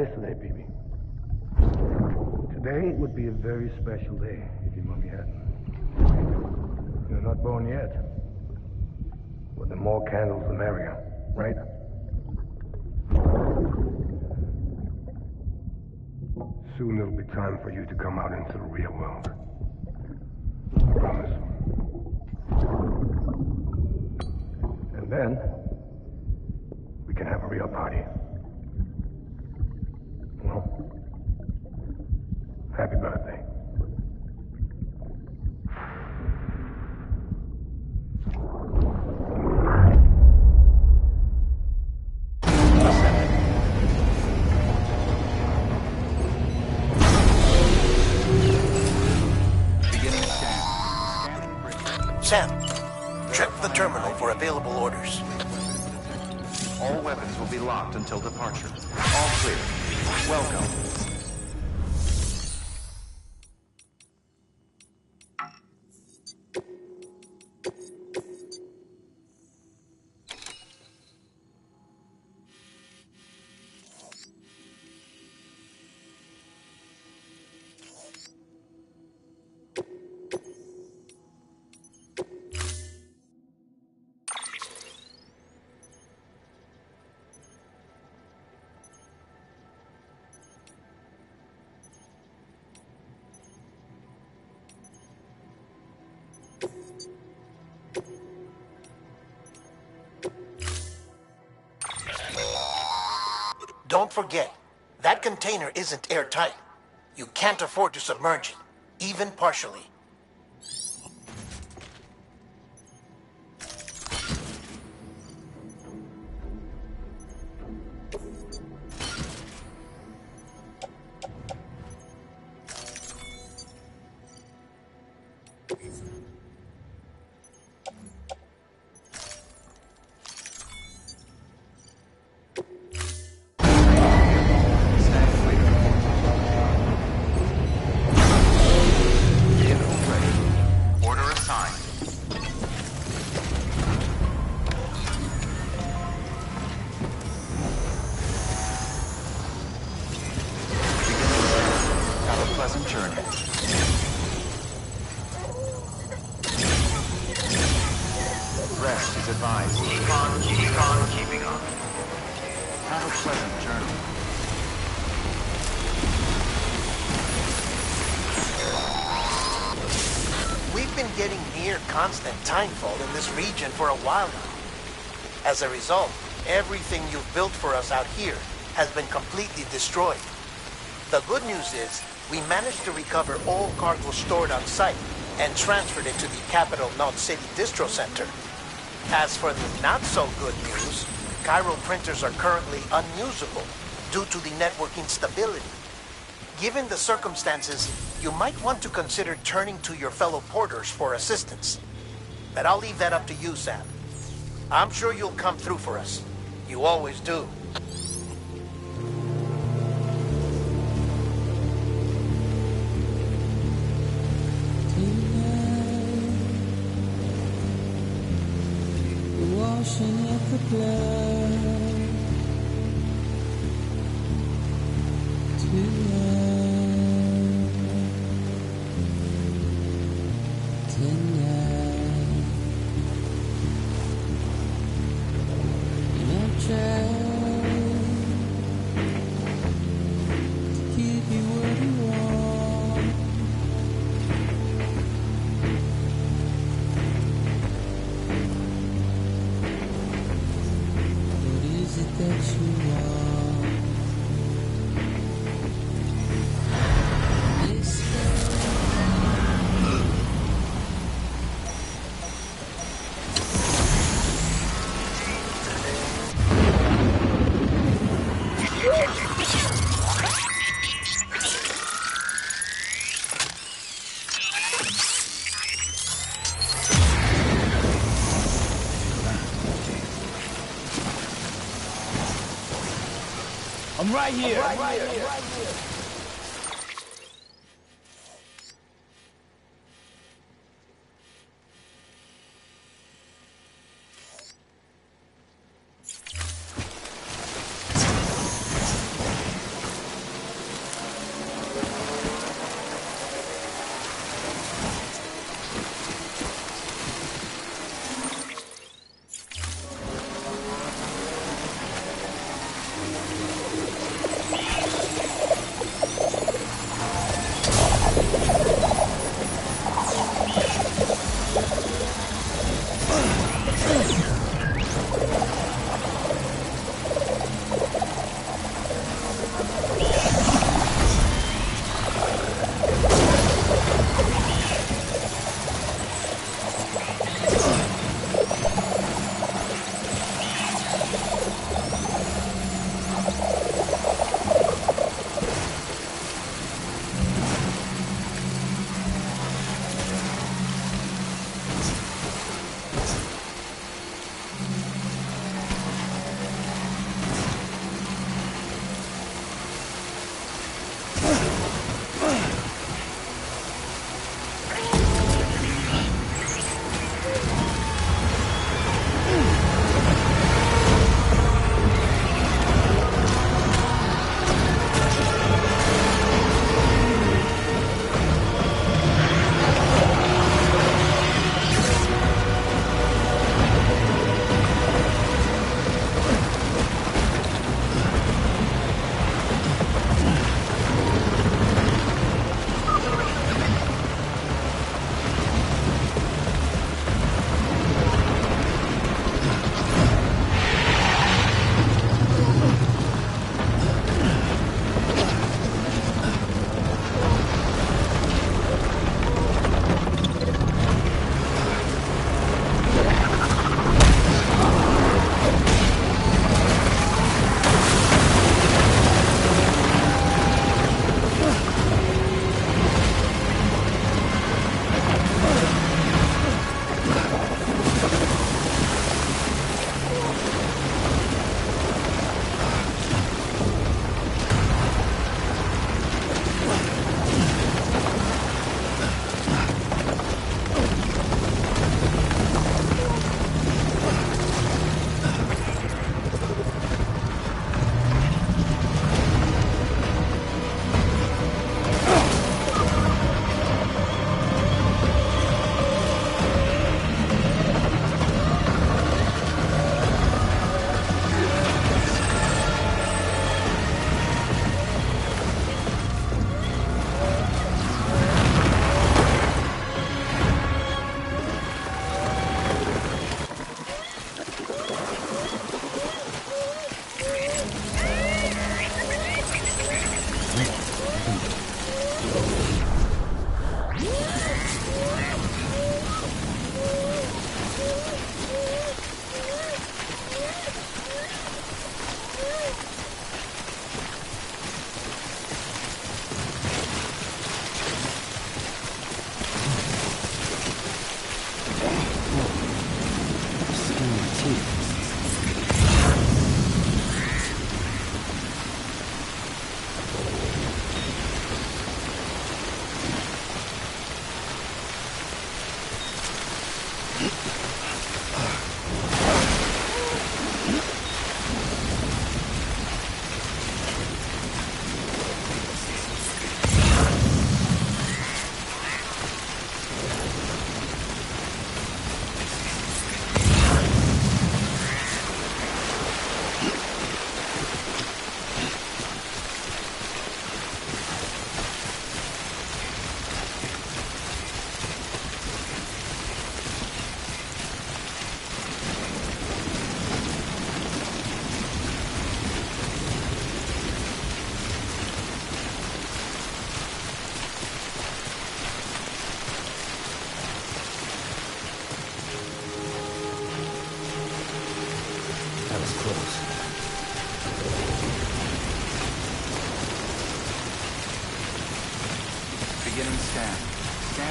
yesterday, baby. Today would be a very special day if your mommy hadn't. You're not born yet. But the more candles, the merrier, right? Soon it'll be time for you to come out into the real world. I promise. And then, we can have a real party. Well, happy birthday. Sam, check the terminal for available orders. All weapons will be locked until departure. All clear. Welcome. Don't forget, that container isn't airtight. You can't afford to submerge it, even partially. Constant timefall in this region for a while now. As a result, everything you've built for us out here has been completely destroyed. The good news is, we managed to recover all cargo stored on site and transferred it to the capital Knot City Distro Center. As for the not-so-good news, Chiral printers are currently unusable due to the network instability. Given the circumstances, you might want to consider turning to your fellow porters for assistance. But I'll leave that up to you, Sam. I'm sure you'll come through for us. You always do. Washing at the blood tonight. I'm right here.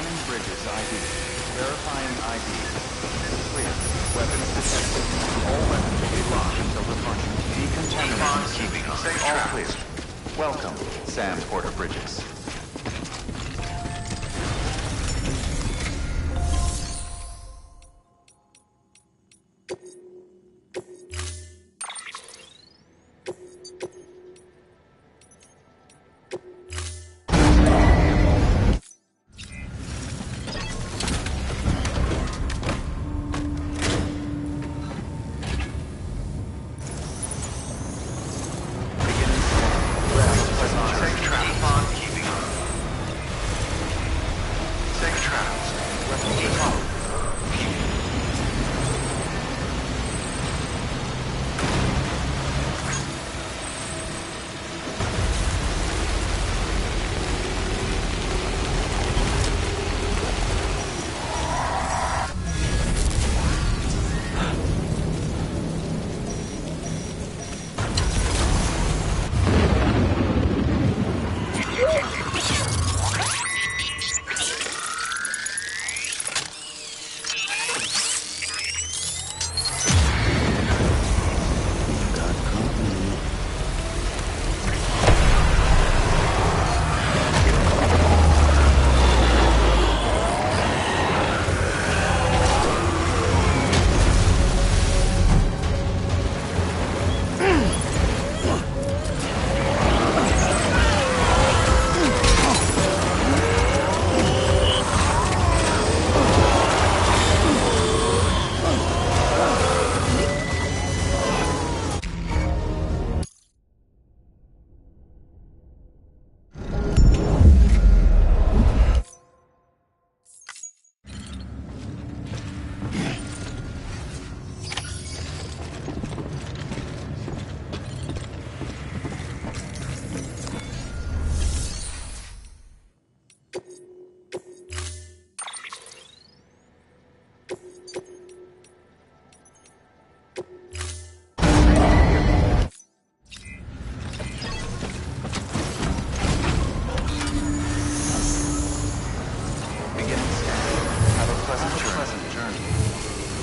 Scanning bridges ID. Verifying ID. Clear. Weapons detected. All weapons will be locked until departure. Decontamination sequence. All clear. Welcome, Sam Porter Bridges. Beginning scan. Have a pleasant journey.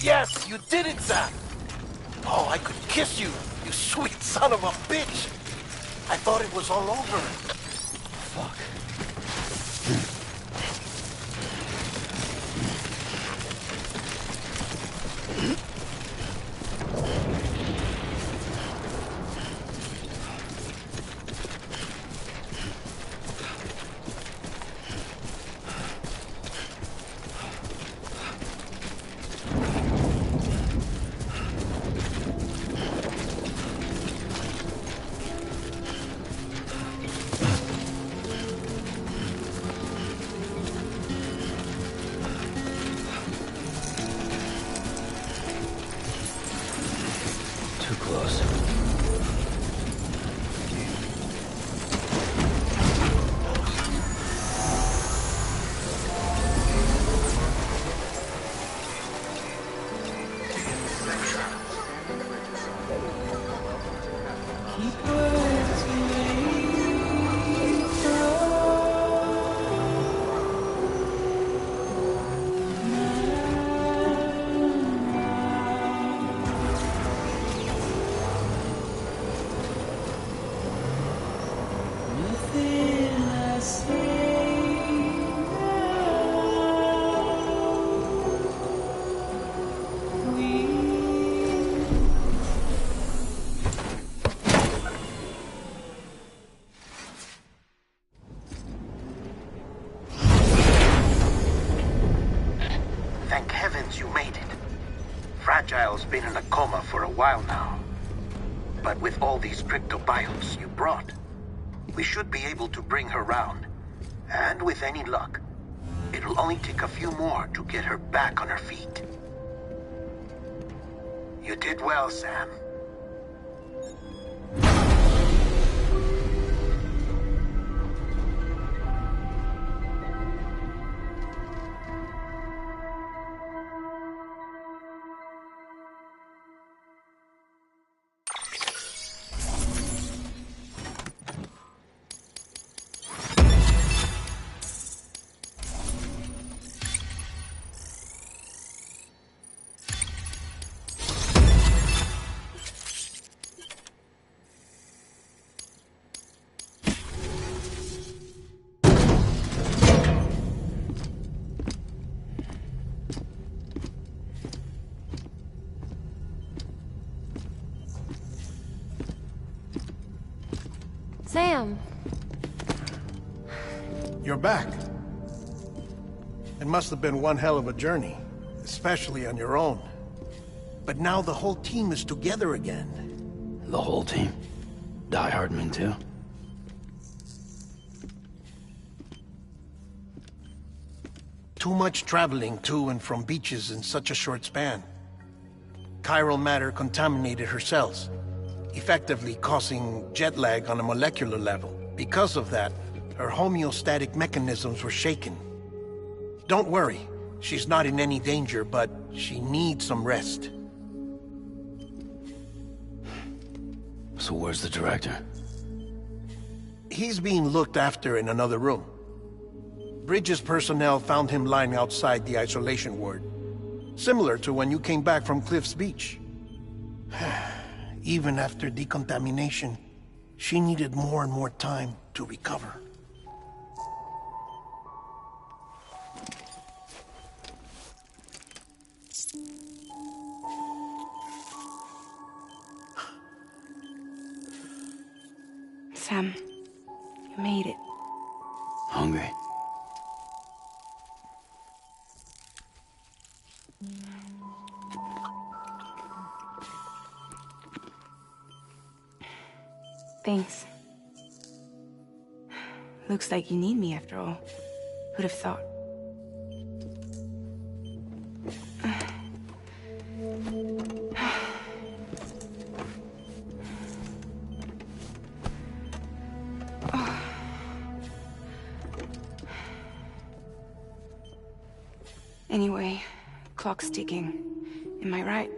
Yes, you did it, Sam! Oh, I could kiss you, you sweet son of a bitch! I thought it was all over. Fuck. Too close. Thank heavens you made it. Fragile's been in a coma for a while now. But with all these cryptobiotes you brought, we should be able to bring her round. And with any luck, it'll only take a few more to get her back on her feet. You did well, Sam. Sam! You're back. It must have been one hell of a journey, especially on your own. But now the whole team is together again. The whole team? Die Hardman too? Too much traveling to and from beaches in such a short span. Chiral matter contaminated her cells, effectively causing jet lag on a molecular level. Because of that, her homeostatic mechanisms were shaken. Don't worry, she's not in any danger, but she needs some rest. So where's the director? He's being looked after in another room. Bridges personnel found him lying outside the isolation ward. Similar to when you came back from Cliff's Beach. Even after decontamination, she needed more and more time to recover. Sam, you made it. Hungry? Thanks. Looks like you need me after all. Who'd have thought? Anyway, clock's ticking. Am I right?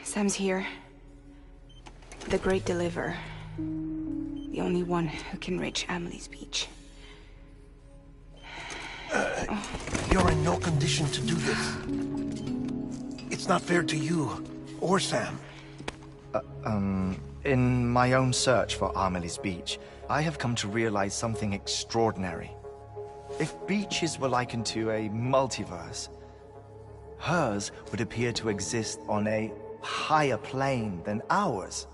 Sam's here. The Great Deliverer. The only one who can reach Amelie's Beach. You're in no condition to do this. It's not fair to you, or Sam. In my own search for Amelie's Beach, I have come to realize something extraordinary. If beaches were likened to a multiverse, hers would appear to exist on a higher plane than ours.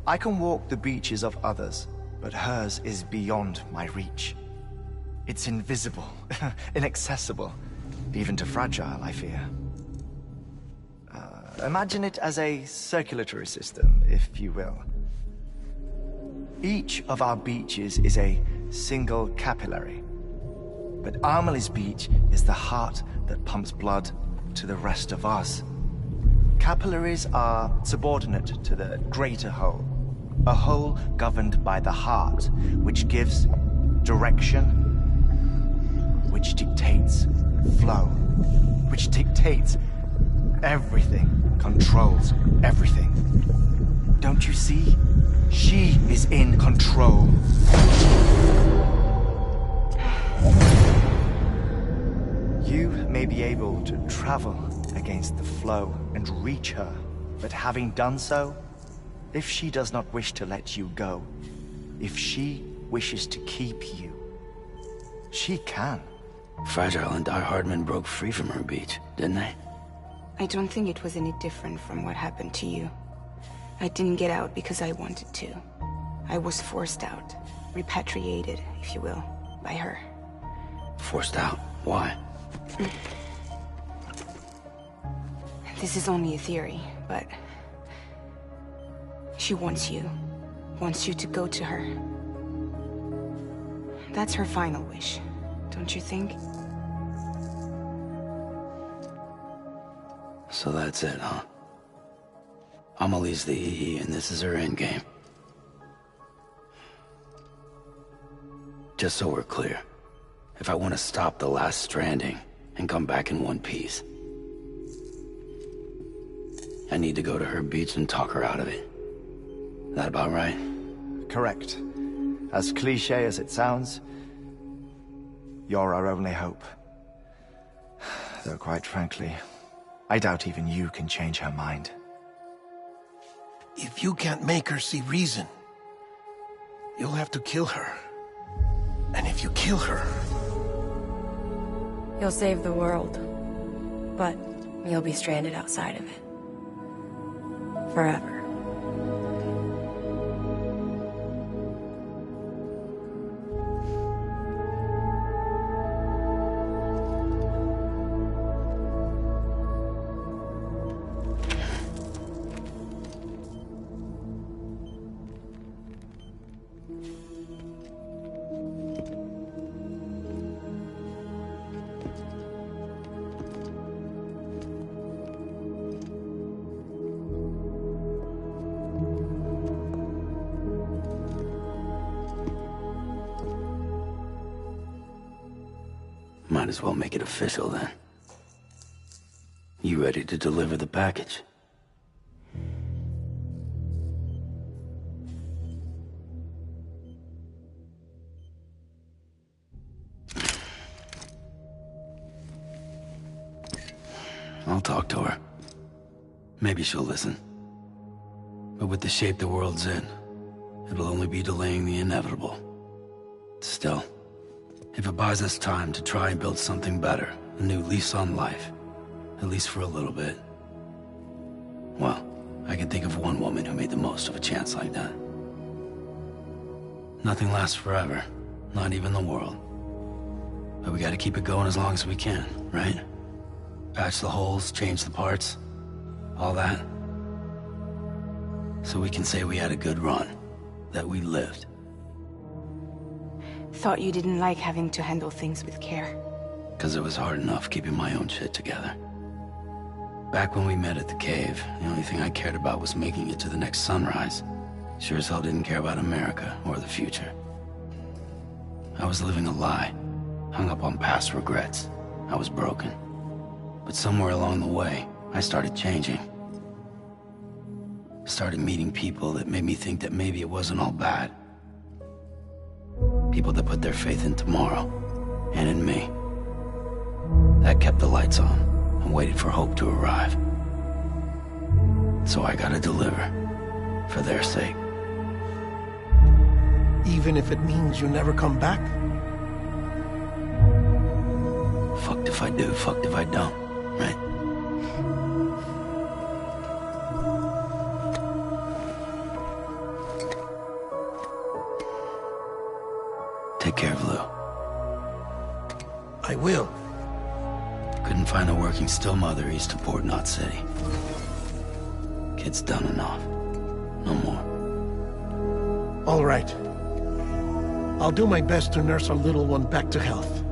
I can walk the beaches of others, but hers is beyond my reach. It's invisible, inaccessible, even to fragile, I fear. Imagine it as a circulatory system, if you will. Each of our beaches is a single capillary. But Amelie's Beach is the heart that pumps blood to the rest of us. Capillaries are subordinate to the greater whole. A whole governed by the heart, which gives direction, which dictates flow, which dictates everything, controls everything. Don't you see? She is in control. You may be able to travel against the flow and reach her, but having done so, if she does not wish to let you go, if she wishes to keep you, she can. Fragile and Die Hardman broke free from her beach, didn't they? I don't think it was any different from what happened to you. I didn't get out because I wanted to. I was forced out. Repatriated, if you will, by her. Forced out? Why? This is only a theory, but... she wants you. Wants you to go to her. That's her final wish, don't you think? So that's it, huh? Amelie's the EE, and this is her endgame. Just so we're clear, if I want to stop the last Stranding and come back in one piece, I need to go to her beach and talk her out of it. That about right? Correct. As cliché as it sounds, you're our only hope. Though quite frankly, I doubt even you can change her mind. If you can't make her see reason, you'll have to kill her. And if you kill her... You'll save the world, but you'll be stranded outside of it. Forever. Might as well make it official then. You ready to deliver the package? I'll talk to her. Maybe she'll listen. But with the shape the world's in, it'll only be delaying the inevitable. Still, if it buys us time to try and build something better, a new lease on life, at least for a little bit, well, I can think of one woman who made the most of a chance like that. Nothing lasts forever, not even the world. But we gotta keep it going as long as we can, right? Patch the holes, change the parts, all that. So we can say we had a good run, that we lived. Thought you didn't like having to handle things with care. 'Cause it was hard enough keeping my own shit together. Back when we met at the cave, the only thing I cared about was making it to the next sunrise. Sure as hell didn't care about America or the future. I was living a lie, hung up on past regrets. I was broken. But somewhere along the way, I started changing. Started meeting people that made me think that maybe it wasn't all bad. People that put their faith in tomorrow, and in me. That kept the lights on, and waited for hope to arrive. So I gotta deliver, for their sake. Even if it means you never come back? Fucked if I do, fucked if I don't, right? Take care of Lou. I will. Couldn't find a working still mother east of Port Knot City. Kid's done and off. No more. All right. I'll do my best to nurse our little one back to health.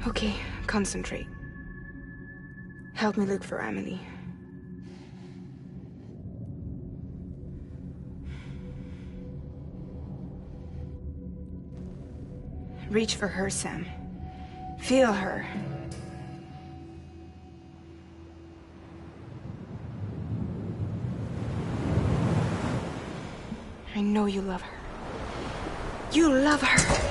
Okay, concentrate. Help me look for Emily. Reach for her, Sam. Feel her. I know you love her. You love her!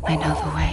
I know the way.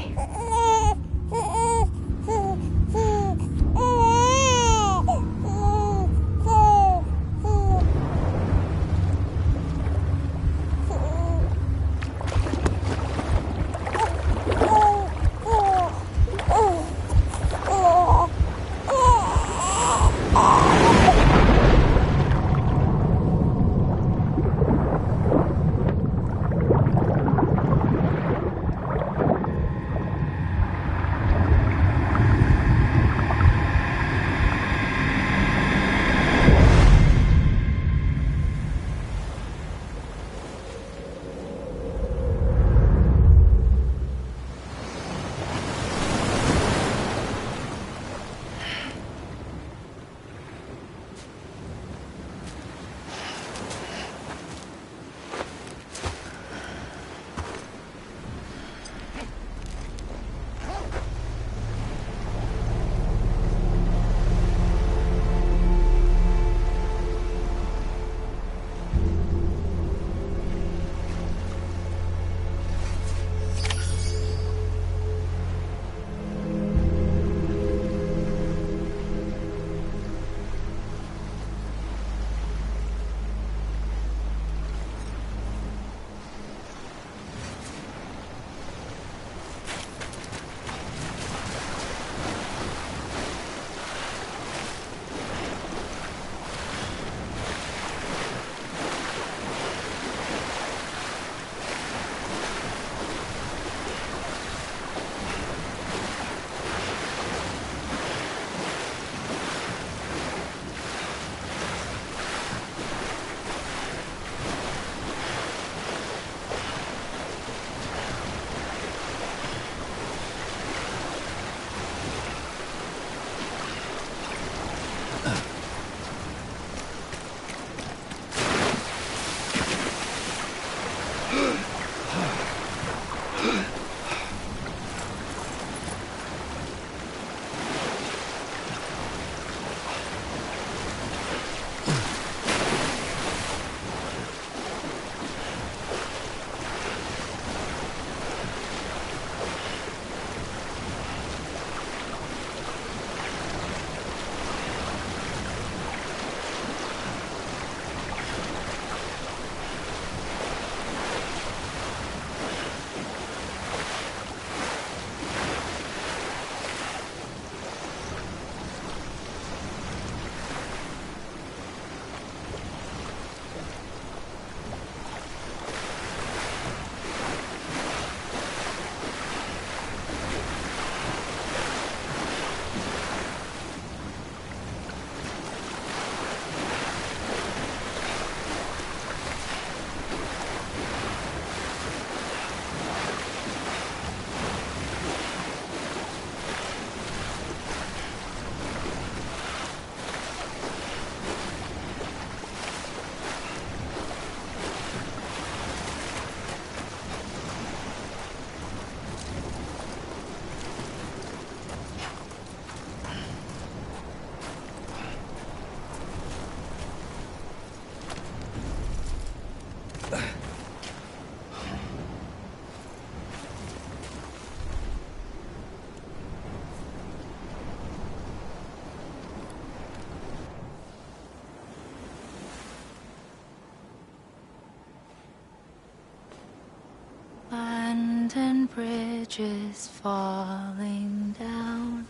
Abandoned bridges falling down.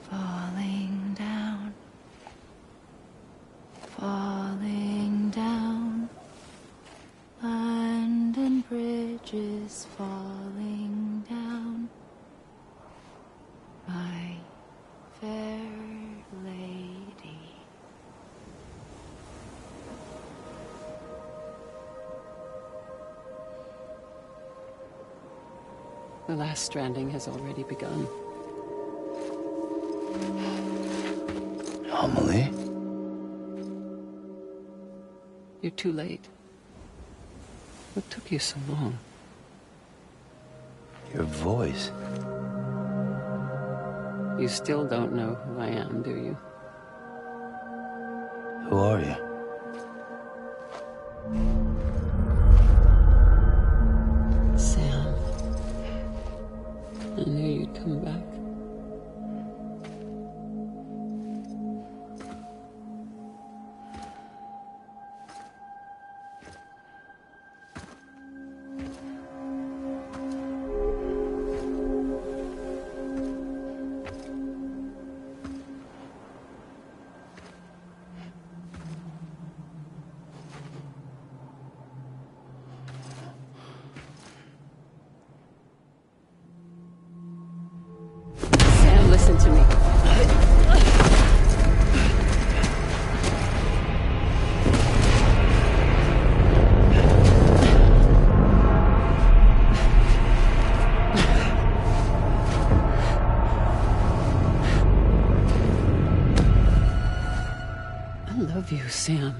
Falling down. Falling down. Abandoned bridges falling down. My fair lady. The last stranding has already begun. Amelie? You're too late. What took you so long? Your voice. You still don't know who I am, do you? Who are you? Sam. I knew you'd come back. Listen to me. I love you, Sam.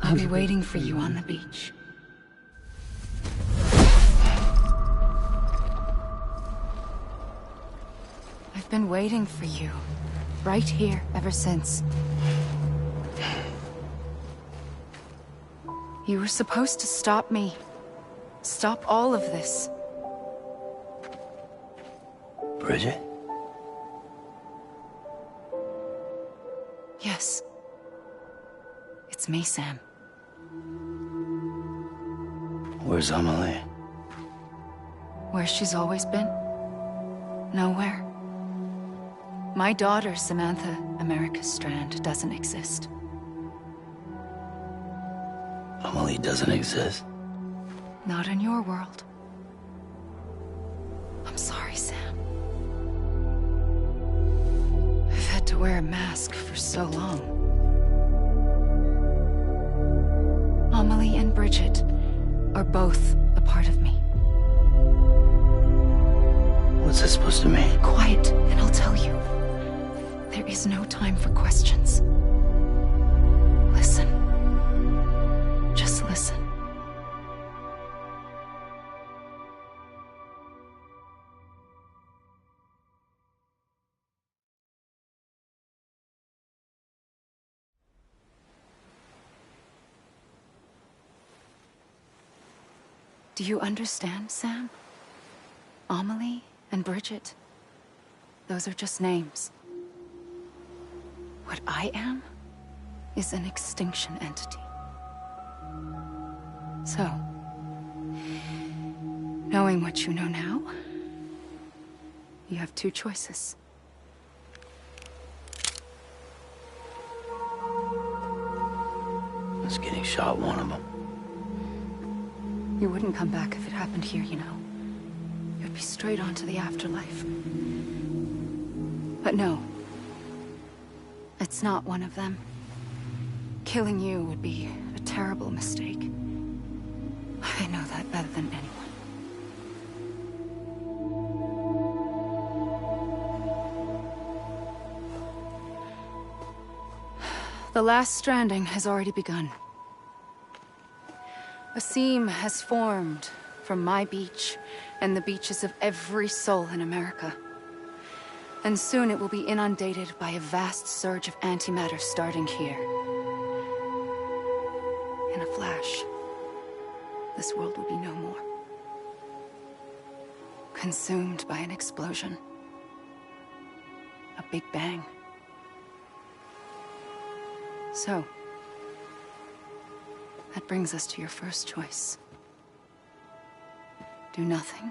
I'll be waiting for you on the beach. I've been waiting for you, right here, ever since. You were supposed to stop me. Stop all of this. Bridget? Yes. It's me, Sam. Where's Amelie? Where she's always been. Nowhere. My daughter, Samantha America Strand, doesn't exist. Amelie doesn't exist? Not in your world. I'm sorry, Sam. I've had to wear a mask for so long. Amelie and Bridget are both a part of me. What's this supposed to mean? Quiet, and I'll tell you. There is no time for questions. Listen. Just listen. Do you understand, Sam? Amelie and Bridget, those are just names. What I am is an extinction entity. So, knowing what you know now, you have two choices. Is getting shot one of them? You wouldn't come back if it happened here, you know. You'd be straight on to the afterlife. But no. It's not one of them. Killing you would be a terrible mistake. I know that better than anyone. The last stranding has already begun. A seam has formed from my beach and the beaches of every soul in America. And soon it will be inundated by a vast surge of antimatter starting here. In a flash, this world will be no more. Consumed by an explosion. A big bang. So, that brings us to your first choice. Do nothing.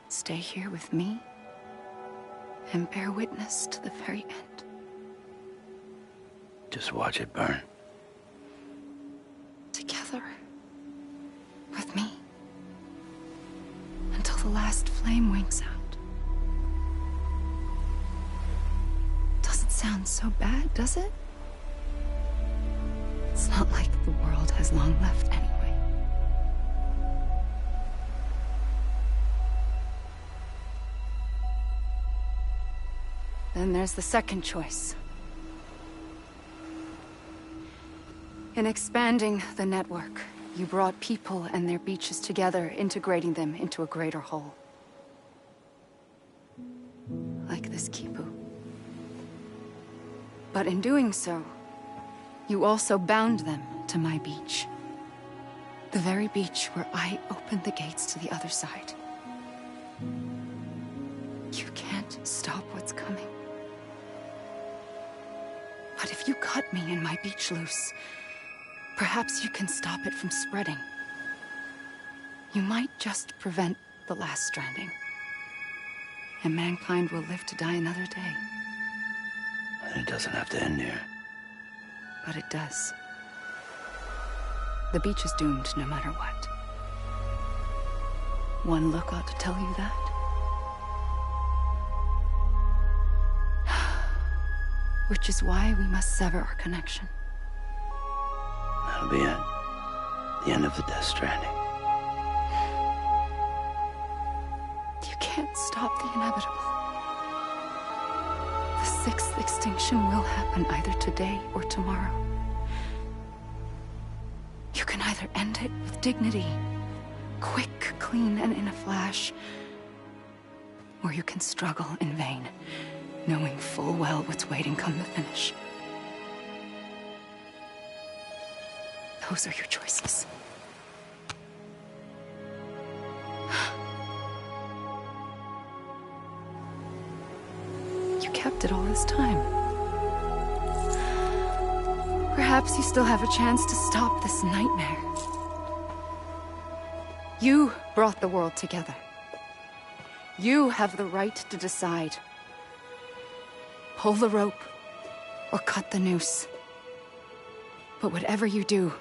Stay here with me and bear witness to the very end. Just watch it burn. Together. With me. Until the last flame winks out. Doesn't sound so bad, does it? It's not like the world has long left anyway. Then there's the second choice. In expanding the network, you brought people and their beaches together, integrating them into a greater whole. Like this Kipu. But in doing so, you also bound them to my beach. The very beach where I opened the gates to the other side. You can't stop what's coming. But if you cut me and my beach loose, perhaps you can stop it from spreading. You might just prevent the last stranding. And mankind will live to die another day. And it doesn't have to end here. But it does. The beach is doomed no matter what. One look ought to tell you that. Which is why we must sever our connection. That'll be it. The end of the Death Stranding. You can't stop the inevitable. The sixth extinction will happen either today or tomorrow. You can either end it with dignity, quick, clean, and in a flash, or you can struggle in vain, knowing full well what's waiting come the finish. Those are your choices. You kept it all this time. Perhaps you still have a chance to stop this nightmare. You brought the world together. You have the right to decide. Pull the rope, or cut the noose. But whatever you do,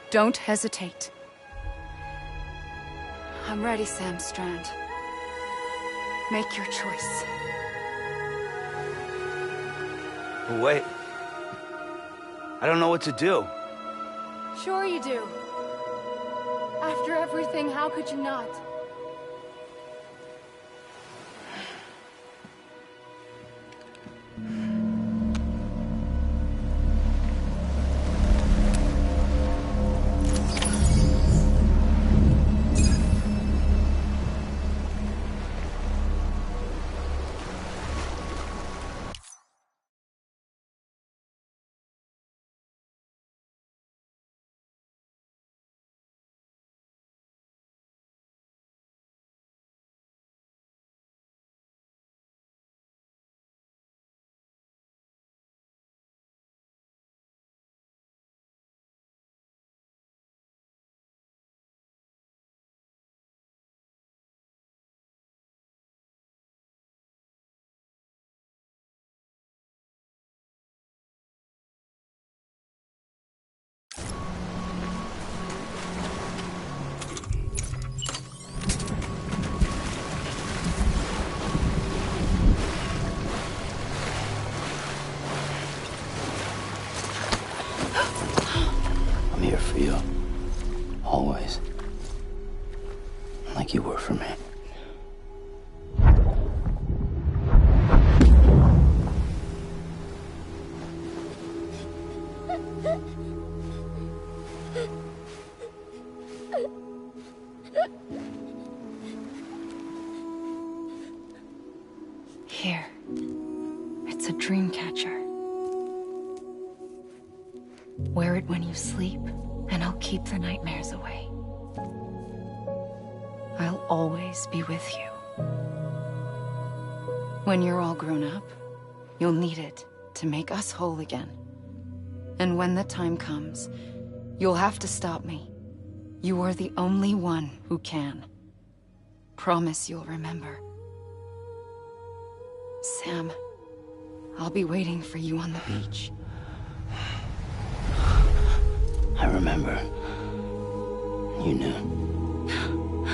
don't hesitate. I'm ready, Sam Strand. Make your choice. But wait. I don't know what to do. Sure you do. After everything, how could you not? I'm here for you. Always. Like you were for me. Here. It's a dream catcher. Wear it when you sleep, and I'll keep the nightmares away. I'll always be with you. When you're all grown up, you'll need it to to make us whole again. And when the time comes, you'll have to stop me. You are the only one who can. Promise you'll remember. Sam, I'll be waiting for you on the beach. I remember. You knew.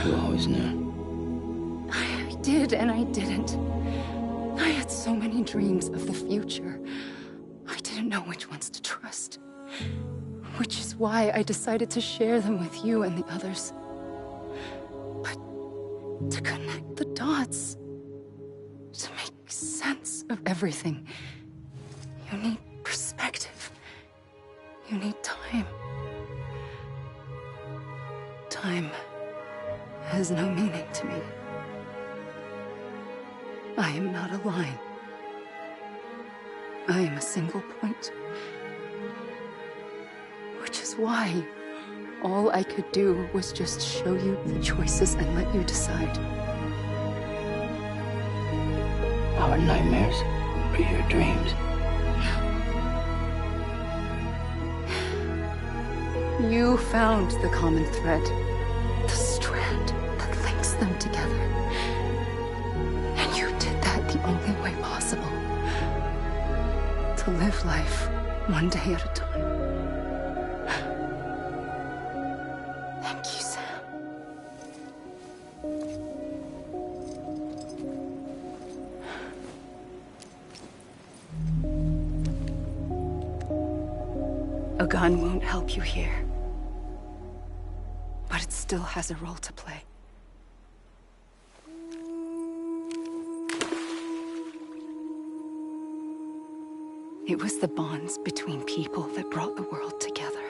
You always knew. I did and I didn't. I had so many dreams of the future. I didn't know which ones to trust. Which is why I decided to share them with you and the others. But to connect the dots, to make sense of everything, you need perspective. You need time. Time has no meaning to me. I am not a line. I am a single point. Which is why all I could do was just show you the choices and let you decide. Our nightmares or your dreams? You found the common thread, the strand that links them together. And you did that the only way possible. To live life one day at a time. Thank you, Sam. A gun won't help you here. But it still has a role to play. It was the bonds between people that brought the world together.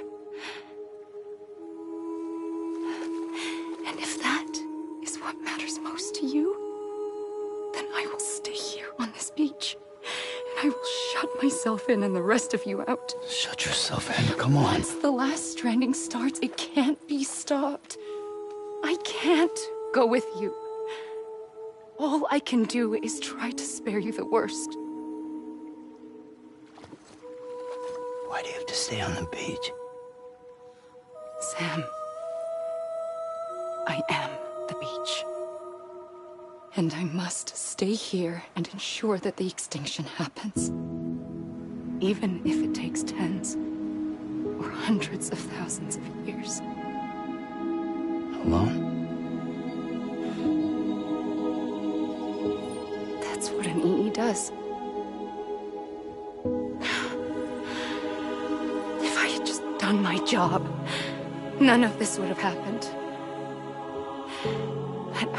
And if that is what matters most to you, then I will stay here on this beach. And I will shut myself in and the rest of you out. Shut yourself in, come on. Once the last stranding starts, it can't be stopped. I can't go with you. All I can do is try to spare you the worst. Why do you have to stay on the beach? Sam, I am the beach. And I must stay here and ensure that the extinction happens. Even if it takes tens or hundreds of thousands of years. Alone? That's what an EE does. If I had just done my job, none of this would have happened. But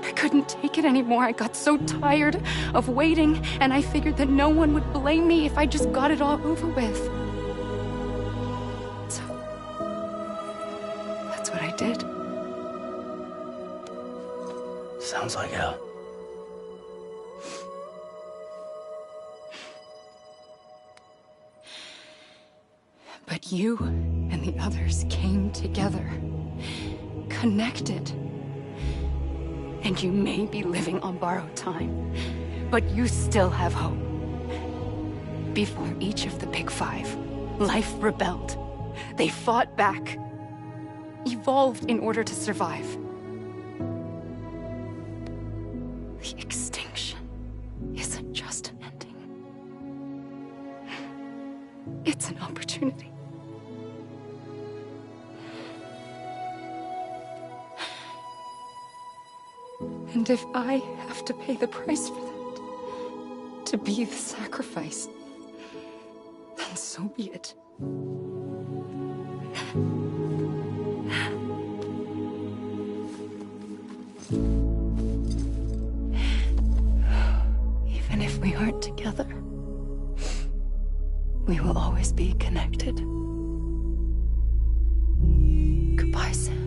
I couldn't take it anymore. I got so tired of waiting, and I figured that no one would blame me if I just got it all over with. So, that's what I did. Sounds like hell. But you and the others came together, connected. And you may be living on borrowed time, but you still have hope. Before each of the Big Five, life rebelled. They fought back, evolved in order to survive. The extinction isn't just an ending. It's an opportunity. And if I have to pay the price for that, to be the sacrifice, then so be it. Even if we aren't together, we will always be connected. Goodbye, Sam.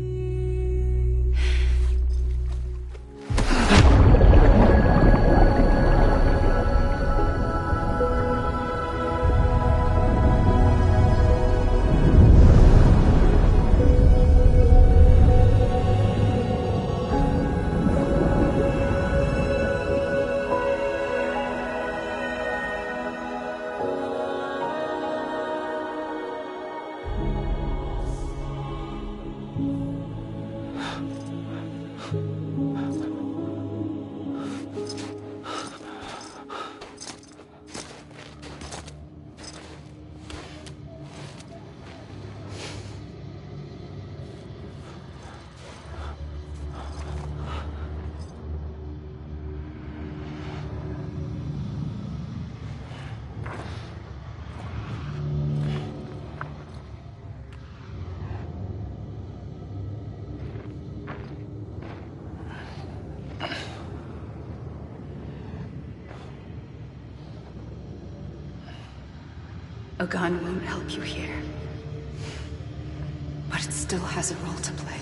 A gun won't help you here. But it still has a role to play.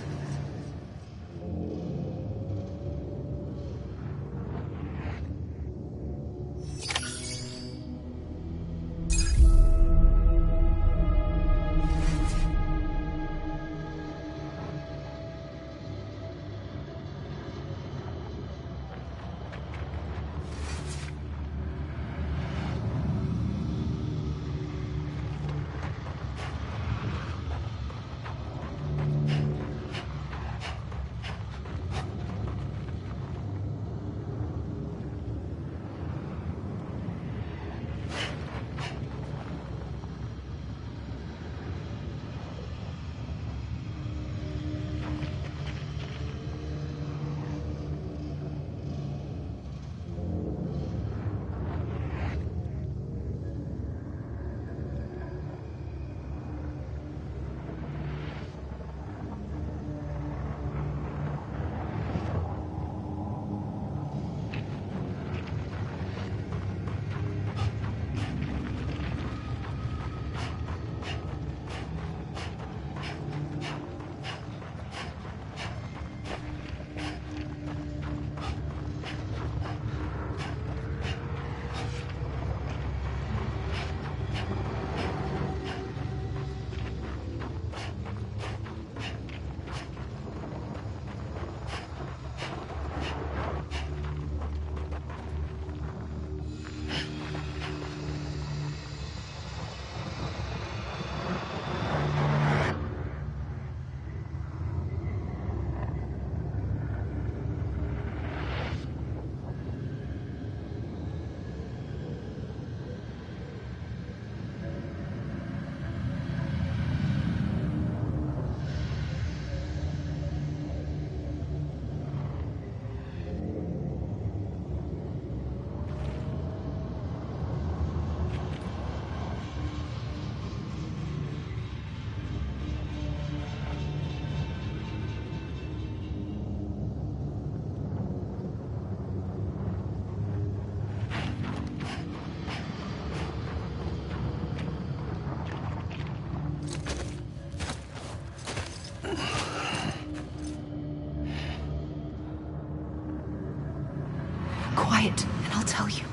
Quiet, and I'll tell you.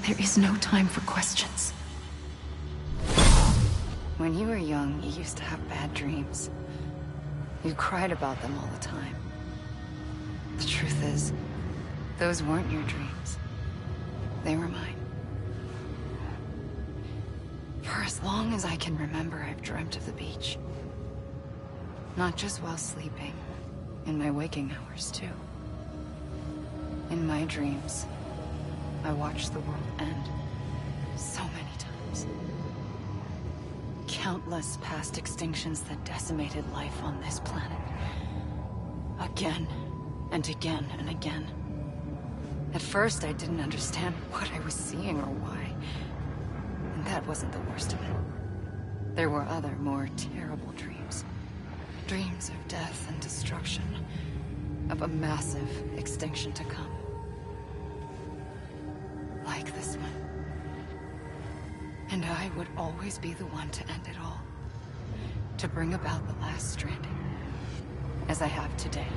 There is no time for questions. When you were young, you used to have bad dreams. You cried about them all the time. The truth is, those weren't your dreams. They were mine. For as long as I can remember, I've dreamt of the beach. Not just while sleeping, in my waking hours, too. In my dreams, I watched the world end so many times. Countless past extinctions that decimated life on this planet. Again, and again, and again. At first, I didn't understand what I was seeing or why. And that wasn't the worst of it. There were other, more terrible dreams. Dreams of death and destruction. Of a massive extinction to come. Like this one. And I would always be the one to end it all. To bring about the last stranding. As I have today.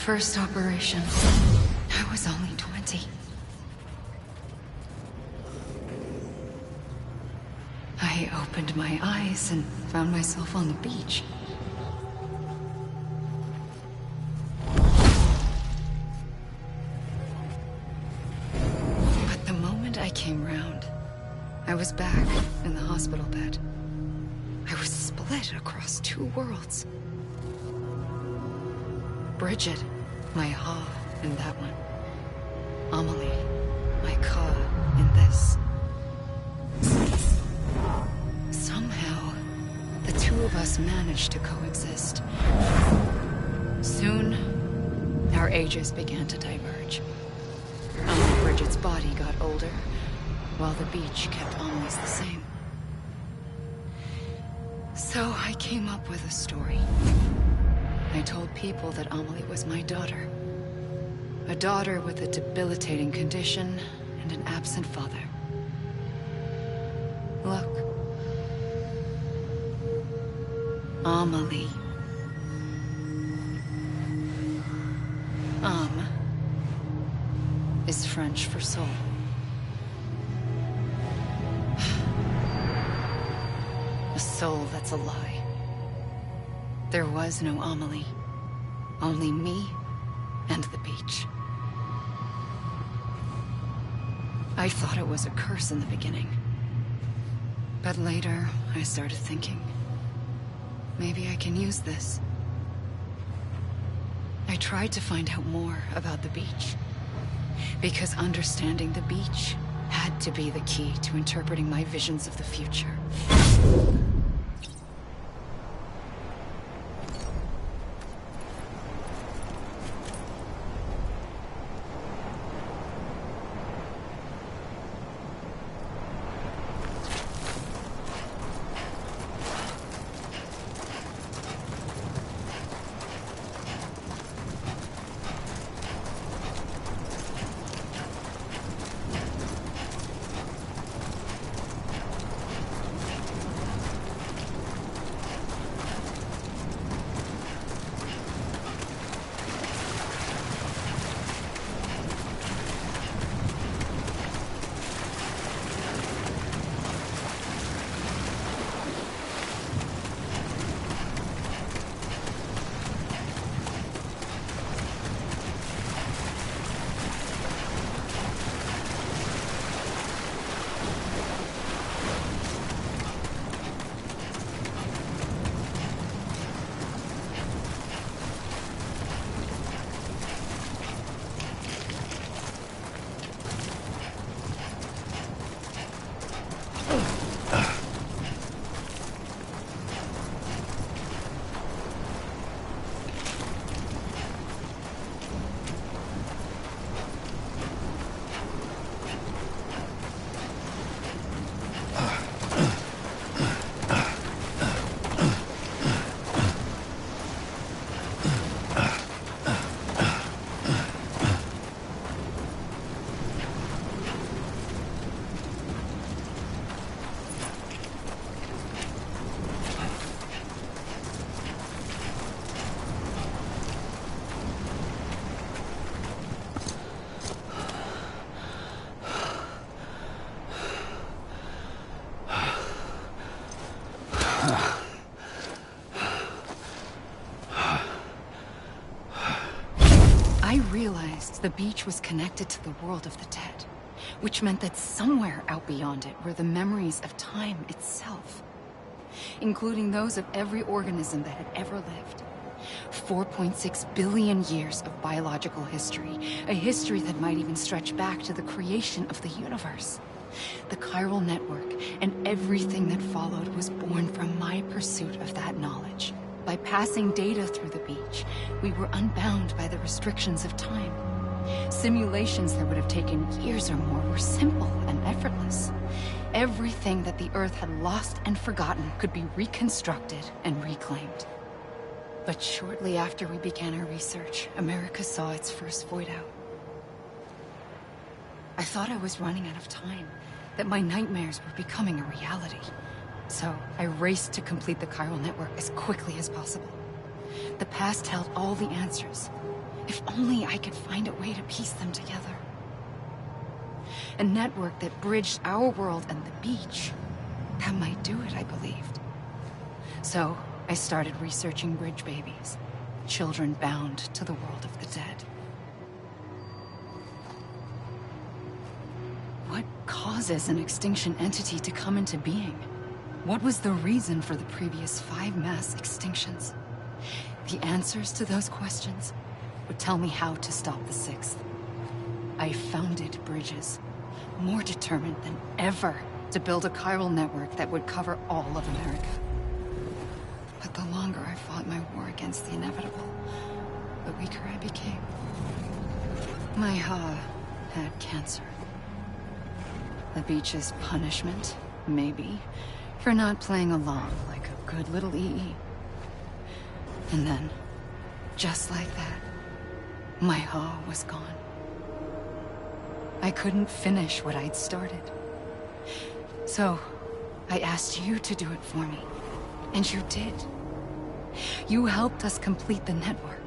first operation, I was only 20. I opened my eyes and found myself on the beach. But the moment I came round, I was back in the hospital bed. I was split across two worlds. Bridget, my Ha in that one. Amelie, my Ka in this. Somehow, the two of us managed to coexist. Soon, our ages began to diverge. Only Bridget's body got older, while the beach kept Amelie's the same. So I came up with a story. I told people that Amelie was my daughter. A daughter with a debilitating condition and an absent father. Look. Amelie. Âme is French for soul. A soul that's a lie. There was no Amelie. Only me and the beach. I thought it was a curse in the beginning. But later, I started thinking, maybe I can use this. I tried to find out more about the beach. Because understanding the beach had to be the key to interpreting my visions of the future. I realized the beach was connected to the world of the dead, which meant that somewhere out beyond it were the memories of time itself, including those of every organism that had ever lived. 4.6 billion years of biological history, a history that might even stretch back to the creation of the universe. The chiral network and everything that followed was born from my pursuit of that knowledge. By passing data through the beach, we were unbound by the restrictions of time. Simulations that would have taken years or more were simple and effortless. Everything that the Earth had lost and forgotten could be reconstructed and reclaimed. But shortly after we began our research, America saw its first void out. I thought I was running out of time, that my nightmares were becoming a reality. So I raced to complete the chiral network as quickly as possible. The past held all the answers. If only I could find a way to piece them together. A network that bridged our world and the beach. That might do it, I believed. So, I started researching bridge babies. Children bound to the world of the dead. What causes an extinction entity to come into being? What was the reason for the previous 5 mass extinctions? The answers to those questions would tell me how to stop the 6th. I founded bridges, more determined than ever to build a chiral network that would cover all of America. But the longer I fought my war against the inevitable, the weaker I became. My Ha had cancer. The beach's punishment, maybe, for not playing along like a good little EE. And then, just like that, my Ha was gone. I couldn't finish what I'd started. So, I asked you to do it for me. And you did. You helped us complete the network.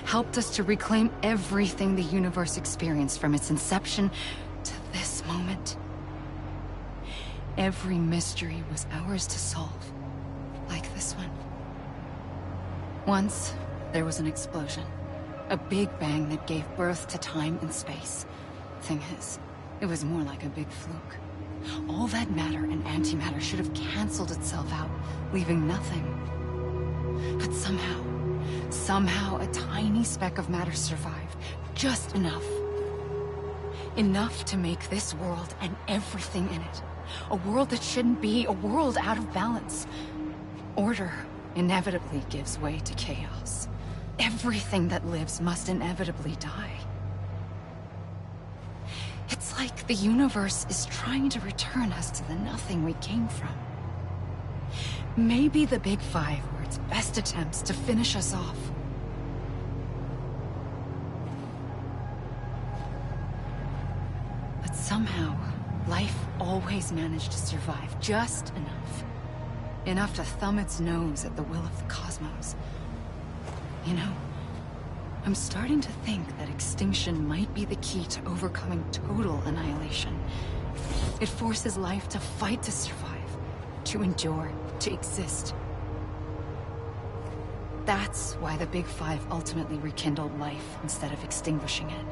Helped us to reclaim everything the universe experienced from its inception to this moment. Every mystery was ours to solve. Like this one. Once, there was an explosion. A big bang that gave birth to time and space. Thing is, it was more like a big fluke. All that matter and antimatter should have canceled itself out, leaving nothing. But somehow a tiny speck of matter survived. Just enough. Enough to make this world and everything in it. A world that shouldn't be, a world out of balance. Order inevitably gives way to chaos. Everything that lives must inevitably die. It's like the universe is trying to return us to the nothing we came from. Maybe the Big Five were its best attempts to finish us off. But somehow, life always managed to survive just enough. Enough to thumb its nose at the will of the cosmos. You know, I'm starting to think that extinction might be the key to overcoming total annihilation. It forces life to fight to survive, to endure, to exist. That's why the Big Five ultimately rekindled life instead of extinguishing it.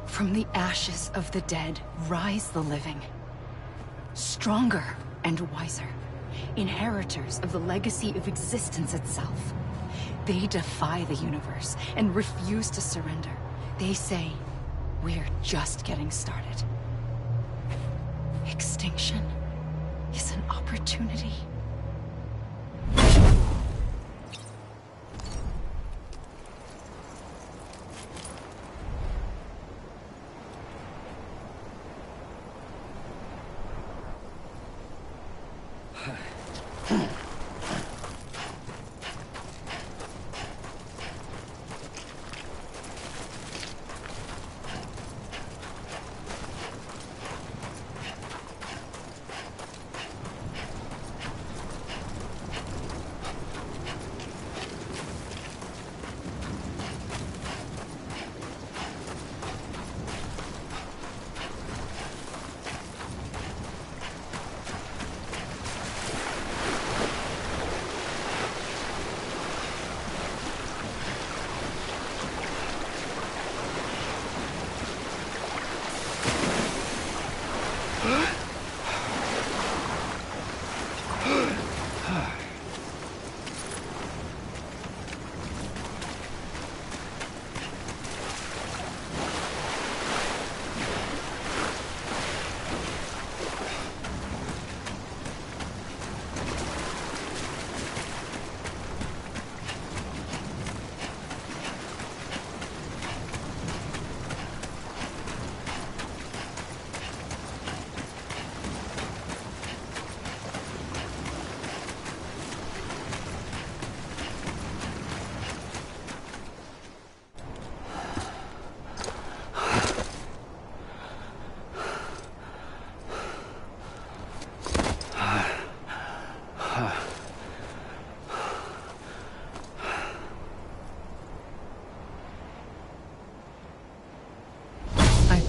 From the ashes of the dead, rise the living. Stronger and wiser. Inheritors of the legacy of existence itself. They defy the universe and refuse to surrender. They say, we're just getting started. Extinction is an opportunity.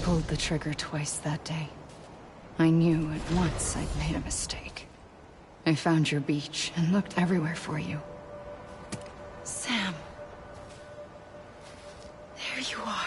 pulled the trigger twice that day. I knew at once I'd made a mistake. I found your beach and looked everywhere for you. Sam. There you are.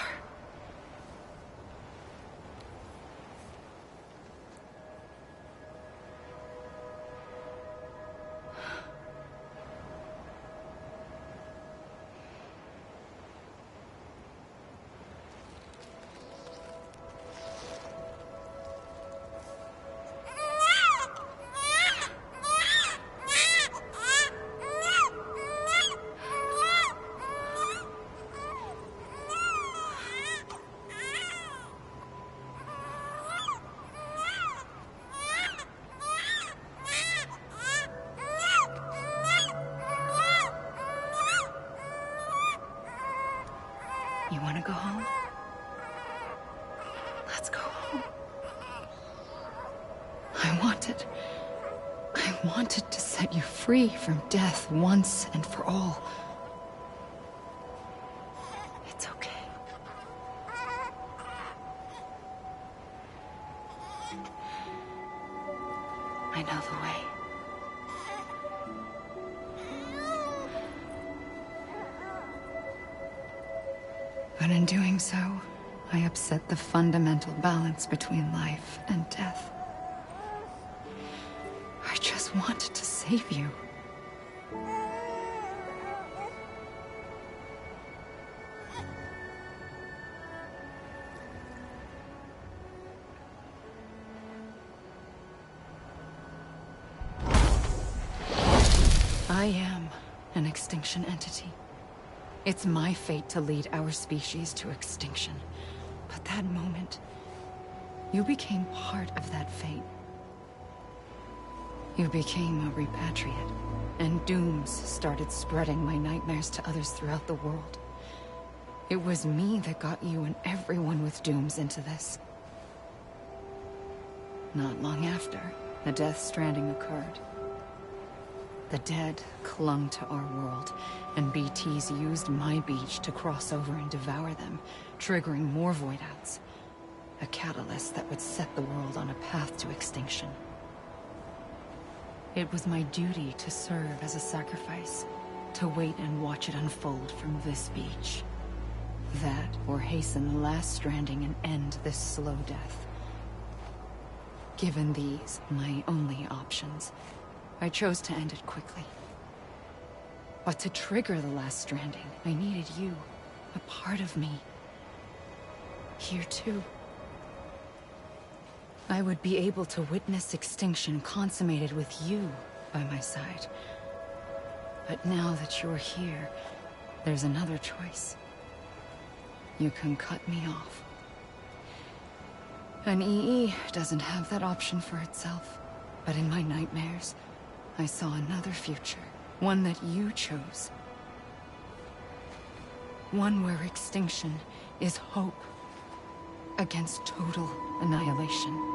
You want to go home? Let's go home. I wanted to set you free from death once and for all. It's okay. I know the way. But in doing so, I upset the fundamental balance between life and death. I just wanted to save you. I am an extinction entity. It's my fate to lead our species to extinction. But that moment, you became part of that fate. You became a repatriate, and dooms started spreading my nightmares to others throughout the world. It was me that got you and everyone with dooms into this. Not long after, the Death Stranding occurred. The dead clung to our world, and BTs used my beach to cross over and devour them, triggering more void-outs. A catalyst that would set the world on a path to extinction. It was my duty to serve as a sacrifice, to wait and watch it unfold from this beach. That, or hasten the last stranding and end this slow death. Given these, my only options, I chose to end it quickly. But to trigger the last stranding, I needed you, a part of me. Here too. I would be able to witness extinction consummated with you by my side. But now that you're here, there's another choice. You can cut me off. An EE doesn't have that option for itself. But in my nightmares, I saw another future. One that you chose. One where extinction is hope against total annihilation.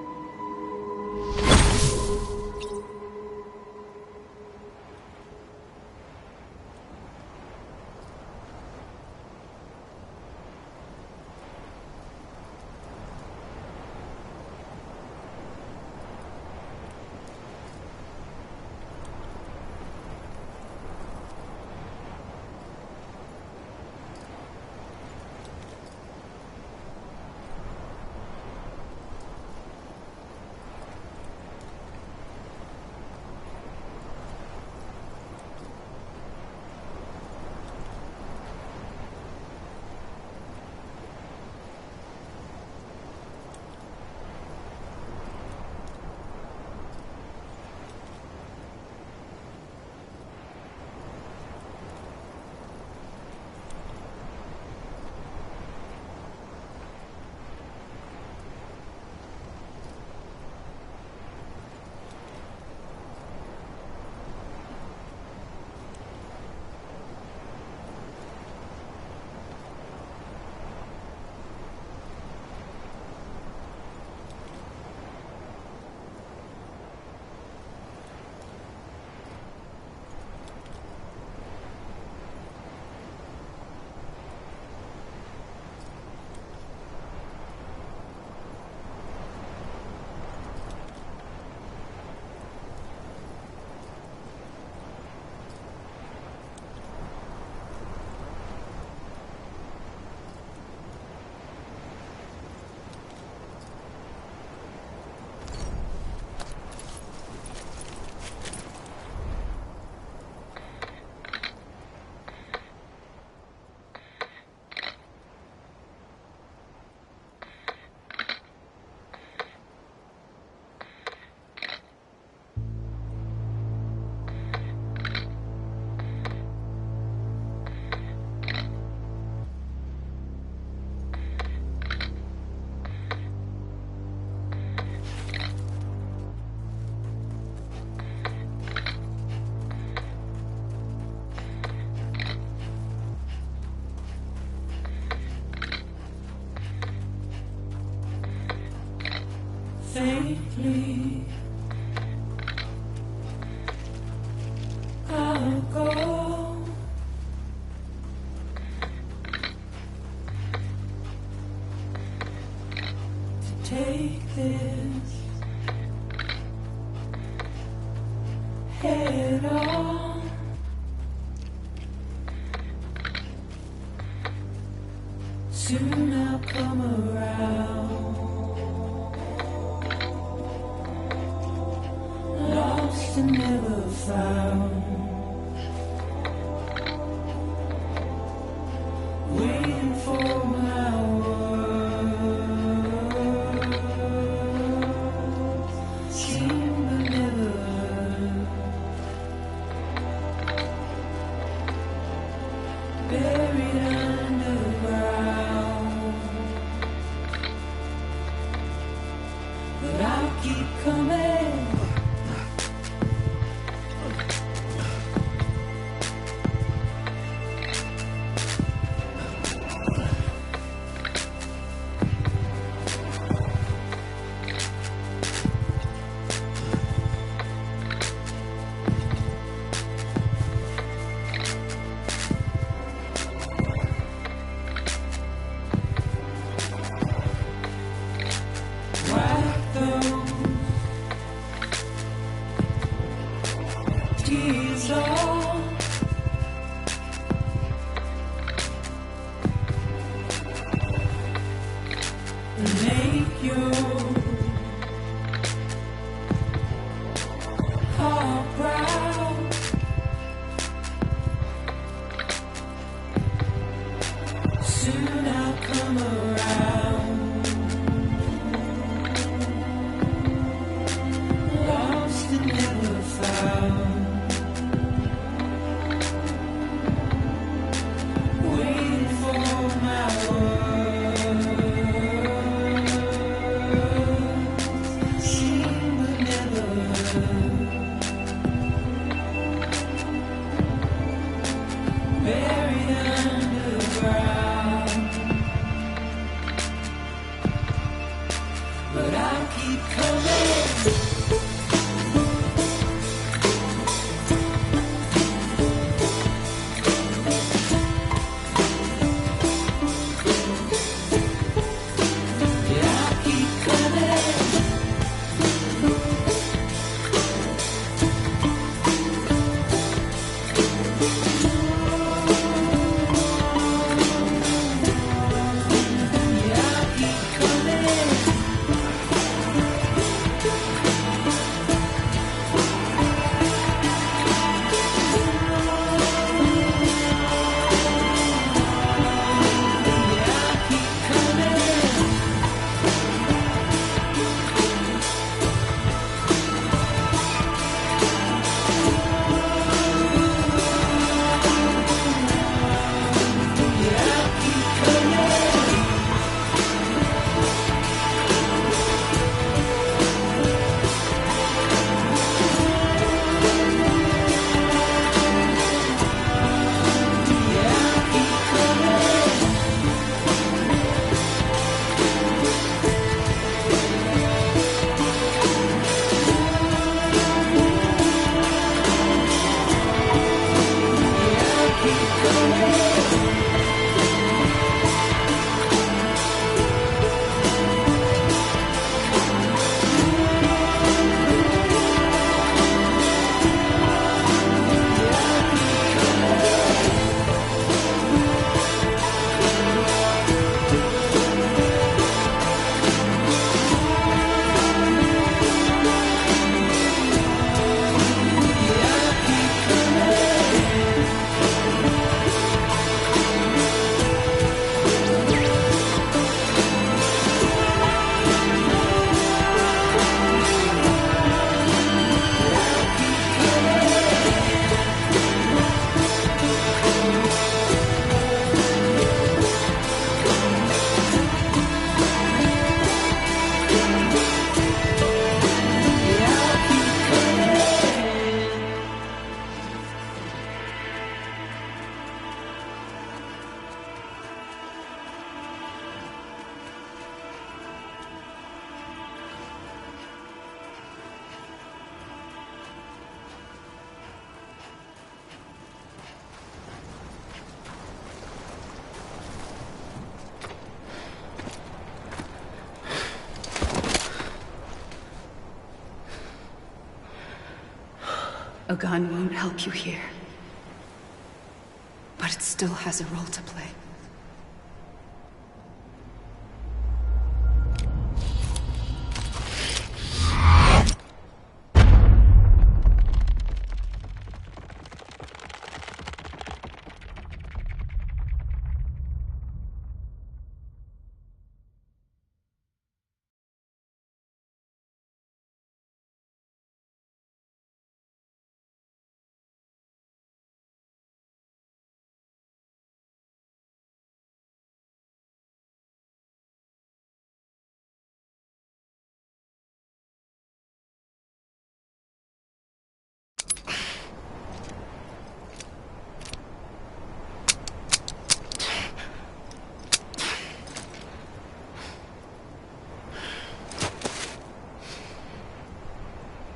faintly. I'll go to take this head on. Soon I'll come around. Lost and never found. Waiting for my words. Seem to never learn. Buried underground. But I'll keep coming. Tears on. Make your heart proud. Soon I'll come around. Lost and never found. Waiting for my words. Seen but never heard. Buried underground. A gun won't help you here. But it still has a role to play.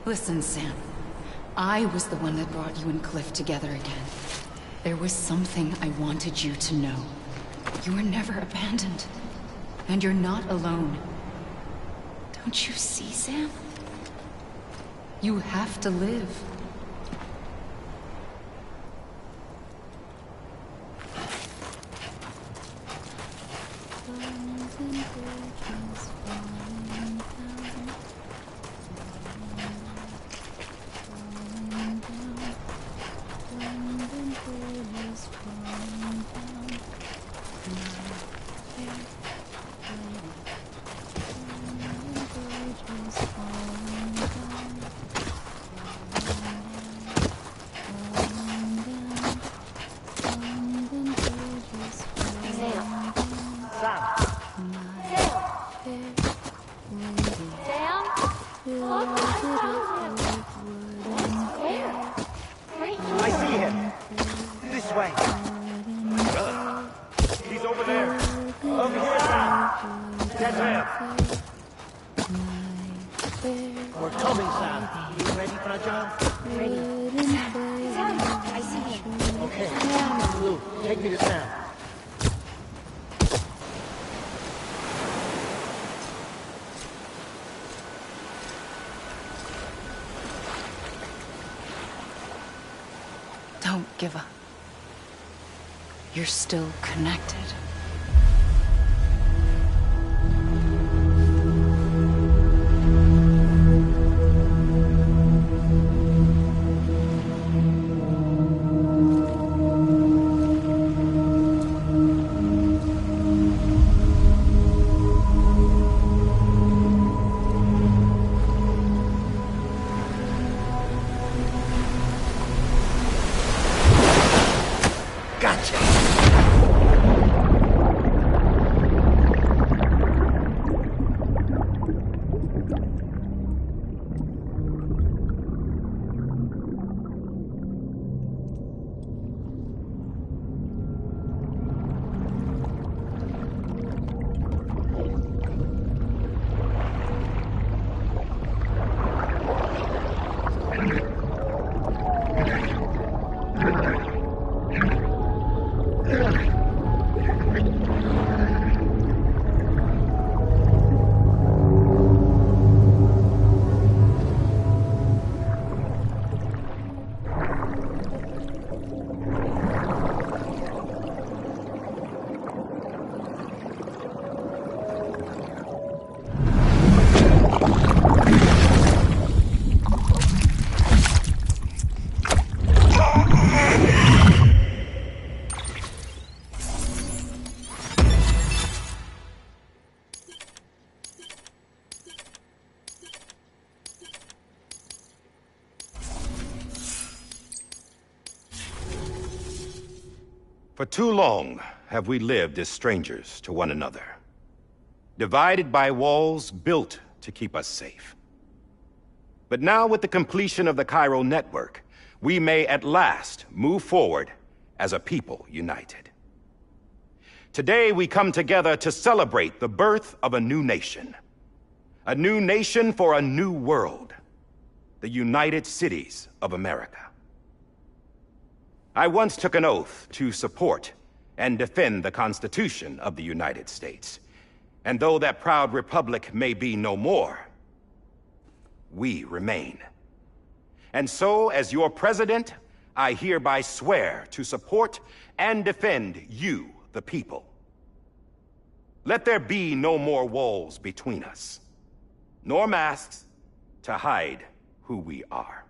Listen, Sam. I was the one that brought you and Cliff together again. There was something I wanted you to know. You were never abandoned. And you're not alone. Don't you see, Sam? You have to live. Don't give up. You're still connected. For too long have we lived as strangers to one another, divided by walls built to keep us safe. But now, with the completion of the chiral network, we may at last move forward as a people united. Today we come together to celebrate the birth of a new nation. A new nation for a new world. The United Cities of America. I once took an oath to support and defend the Constitution of the United States. And though that proud republic may be no more, we remain. And so, as your president, I hereby swear to support and defend you, the people. Let there be no more walls between us, nor masks to hide who we are.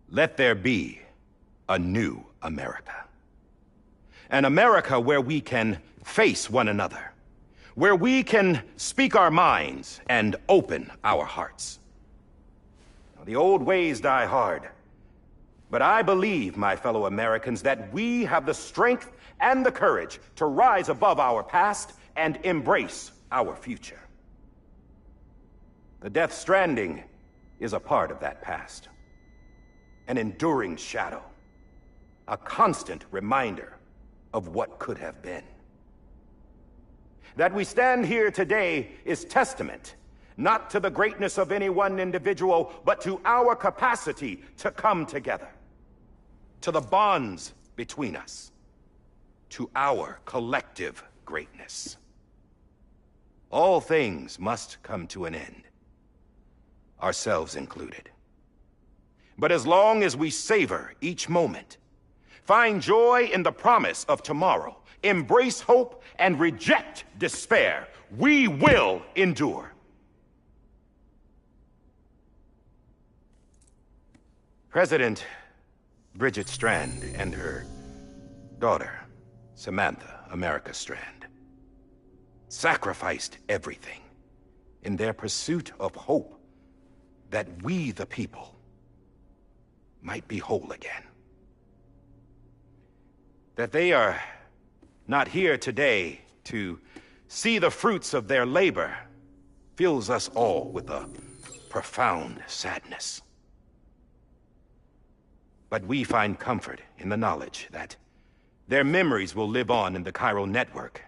Let there be a new America. An America where we can face one another, where we can speak our minds and open our hearts. Now, the old ways die hard, but I believe, my fellow Americans, that we have the strength and the courage to rise above our past and embrace our future. The Death Stranding is a part of that past. An enduring shadow, a constant reminder of what could have been. That we stand here today is testament, not to the greatness of any one individual, but to our capacity to come together, to the bonds between us, to our collective greatness. All things must come to an end, ourselves included. But as long as we savor each moment, find joy in the promise of tomorrow, embrace hope, and reject despair, we will endure. President Bridget Strand and her daughter, Samantha America Strand, sacrificed everything in their pursuit of hope that we, the people, might be whole again. That they are not here today to see the fruits of their labor fills us all with a profound sadness. But we find comfort in the knowledge that their memories will live on in the chiral network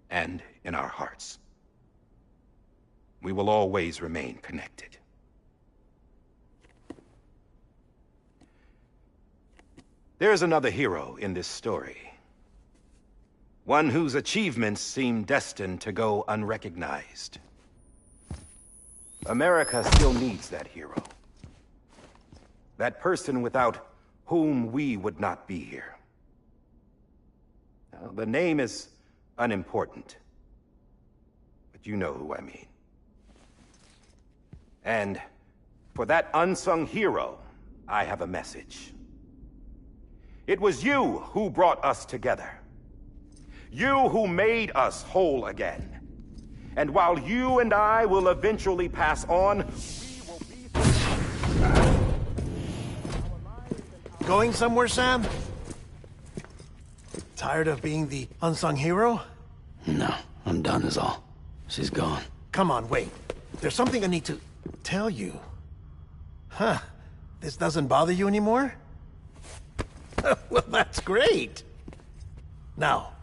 and in our hearts. We will always remain connected. There's another hero in this story. One whose achievements seem destined to go unrecognized. America still needs that hero. That person without whom we would not be here. Now, the name is unimportant, but you know who I mean. And for that unsung hero, I have a message. It was you who brought us together. You who made us whole again. And while you and I will eventually pass on, we will be... Going somewhere, Sam? Tired of being the unsung hero? No, I'm done is all. She's gone. Come on, wait. There's something I need to tell you. Huh. This doesn't bother you anymore? Well, that's great. Now,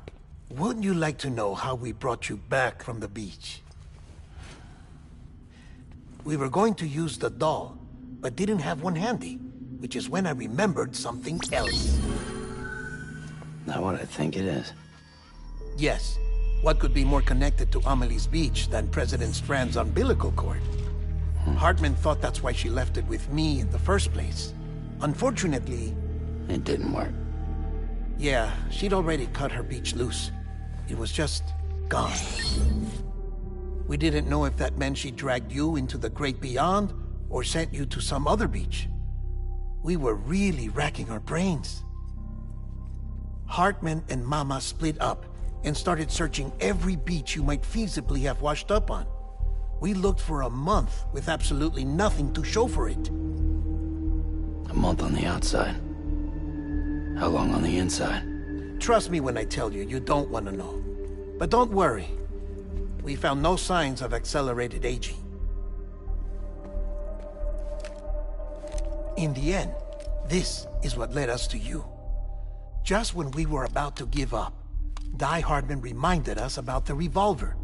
wouldn't you like to know how we brought you back from the beach? We were going to use the doll, but didn't have one handy, which is when I remembered something else. Not what I think it is. Yes. What could be more connected to Amelie's beach than President Strand's umbilical cord? Hartman thought that's why she left it with me in the first place. Unfortunately... It didn't work. Yeah, she'd already cut her beach loose. It was just gone. We didn't know if that meant she dragged you into the great beyond or sent you to some other beach. We were really racking our brains. Hartman and Mama split up and started searching every beach you might feasibly have washed up on. We looked for a month with absolutely nothing to show for it. A month on the outside. How long on the inside? Trust me when I tell you, you don't want to know. But don't worry. We found no signs of accelerated aging. In the end, this is what led us to you. Just when we were about to give up, Die Hartman reminded us about the revolver.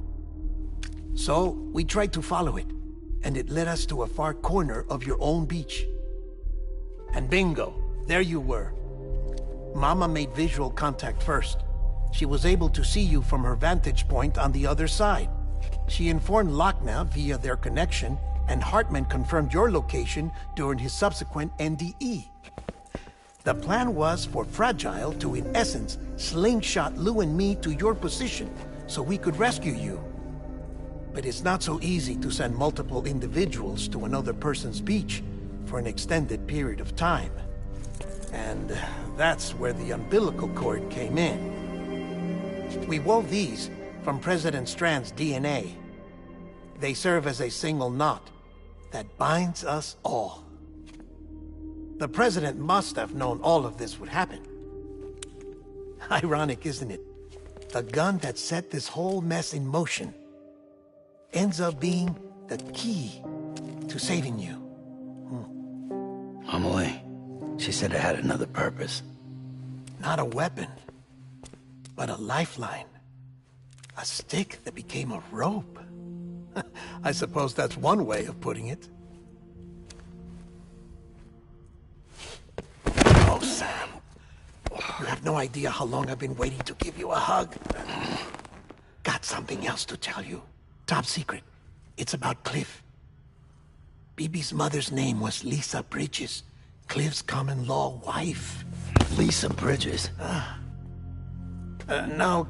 So, we tried to follow it, and it led us to a far corner of your own beach. And bingo, there you were. Mama made visual contact first. She was able to see you from her vantage point on the other side. She informed Lochna via their connection, and Hartman confirmed your location during his subsequent NDE. The plan was for Fragile to, in essence, slingshot Lou and me to your position so we could rescue you. But it's not so easy to send multiple individuals to another person's beach for an extended period of time. And that's where the umbilical cord came in. We wove these from President Strand's DNA. They serve as a single knot that binds us all. The President must have known all of this would happen. Ironic, isn't it? The gun that set this whole mess in motion ends up being the key to saving you. Amelie, she said it had another purpose. Not a weapon, but a lifeline. A stick that became a rope. I suppose that's one way of putting it. Oh, Sam. You have no idea how long I've been waiting to give you a hug. Got something else to tell you. Top secret. It's about Cliff. Bibi's mother's name was Lisa Bridges, Cliff's common-law wife. Lisa Bridges? Now,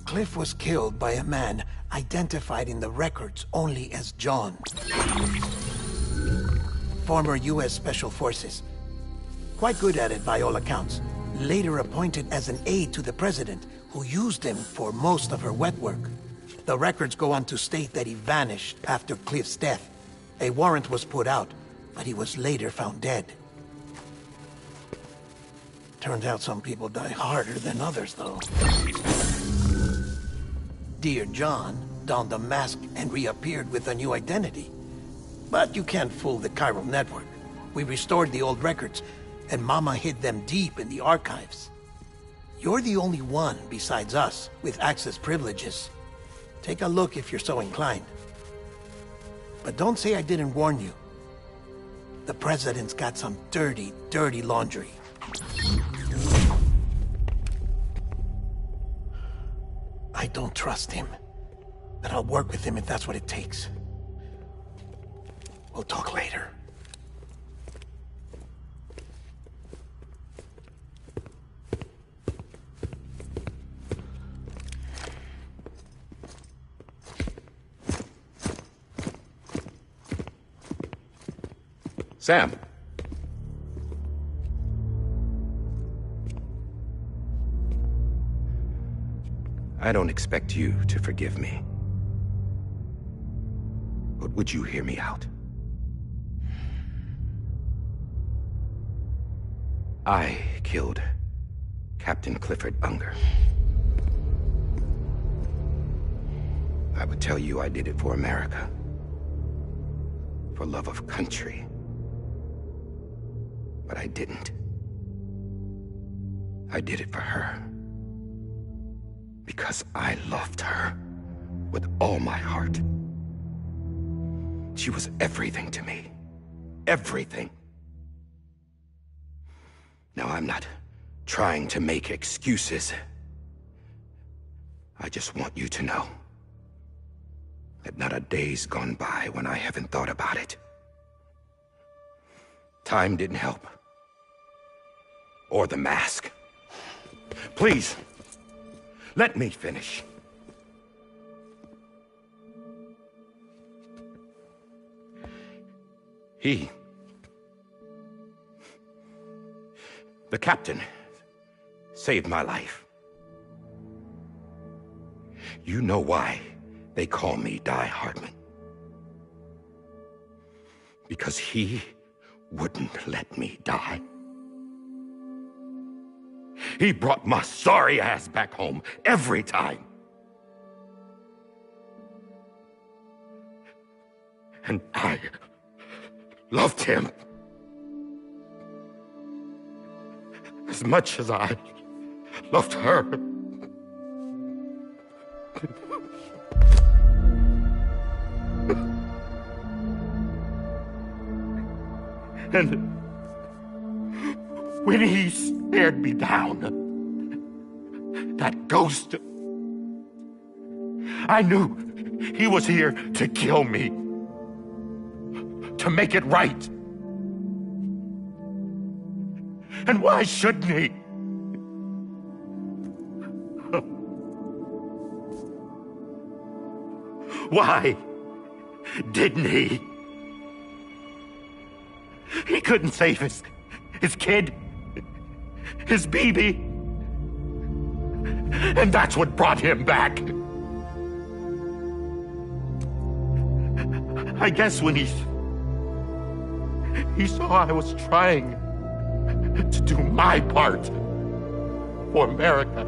Cliff was killed by a man identified in the records only as John. Former U.S. Special Forces. Quite good at it by all accounts. Later appointed as an aide to the president, who used him for most of her wet work. The records go on to state that he vanished after Cliff's death. A warrant was put out, but he was later found dead. Turns out some people die harder than others, though. Dear John donned a mask and reappeared with a new identity. But you can't fool the chiral network. We restored the old records, and Mama hid them deep in the archives. You're the only one besides us with access privileges. Take a look if you're so inclined. But don't say I didn't warn you. The president's got some dirty, dirty laundry. I don't trust him, but I'll work with him if that's what it takes. We'll talk later. Sam. I don't expect you to forgive me. But would you hear me out? I killed Captain Clifford Unger. I would tell you I did it for America. For love of country. But I didn't. I did it for her. Because I loved her with all my heart. She was everything to me. Everything. Now, I'm not trying to make excuses. I just want you to know that not a day's gone by when I haven't thought about it. Time didn't help. Or the mask. Please, let me finish. The captain, saved my life. You know why they call me Die Hardman. Because he wouldn't let me die. He brought my sorry ass back home every time. And I loved him as much as I loved her. And when he stared me down, that ghost, I knew he was here to kill me, to make it right. And why shouldn't he? Why didn't he? He couldn't save his kid, his baby. And that's what brought him back. I guess when he saw I was trying to do my part for America,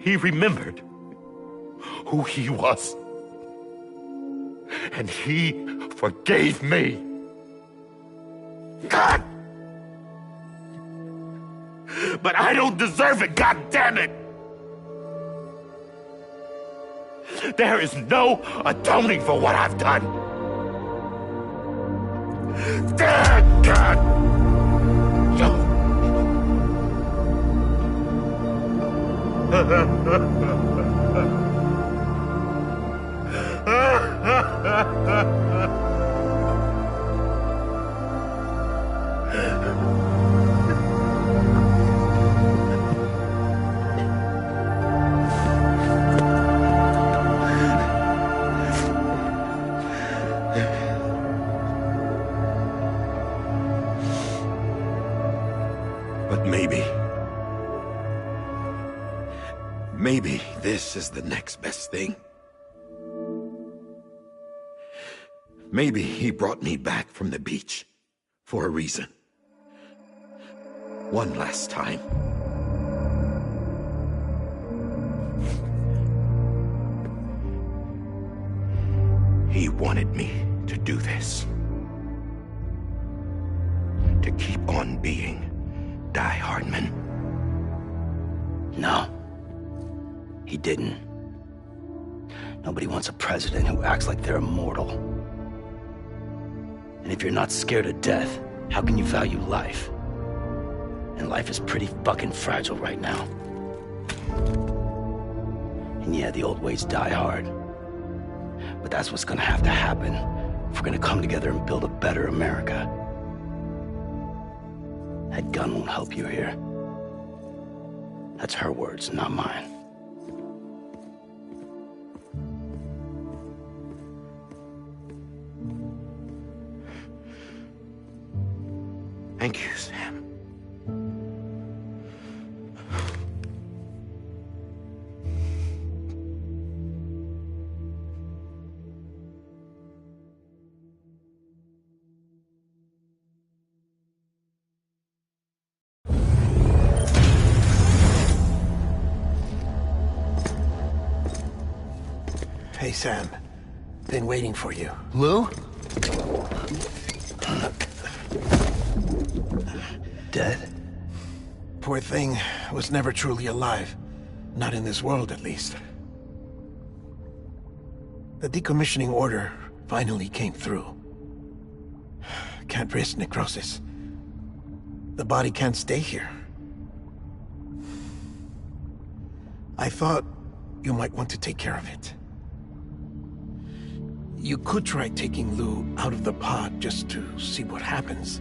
he remembered who he was. And he forgave me. God! But I don't deserve it, God damn it! There is no atoning for what I've done. Damn, God! But maybe this is the next best thing. Maybe he brought me back from the beach for a reason. One last time. He wanted me to do this. To keep on being Die Hardman. No. He didn't. Nobody wants a president who acts like they're immortal. And if you're not scared of death, how can you value life? And life is pretty fucking fragile right now. And yeah, the old ways die hard. But that's what's gonna have to happen if we're gonna come together and build a better America. That gun won't help you here. That's her words, not mine. Thank you, Sam. Hey, Sam. Been waiting for you. Lou? Dead? Poor thing was never truly alive. Not in this world, at least. The decommissioning order finally came through. Can't risk necrosis. The body can't stay here. I thought you might want to take care of it. You could try taking Lou out of the pod just to see what happens.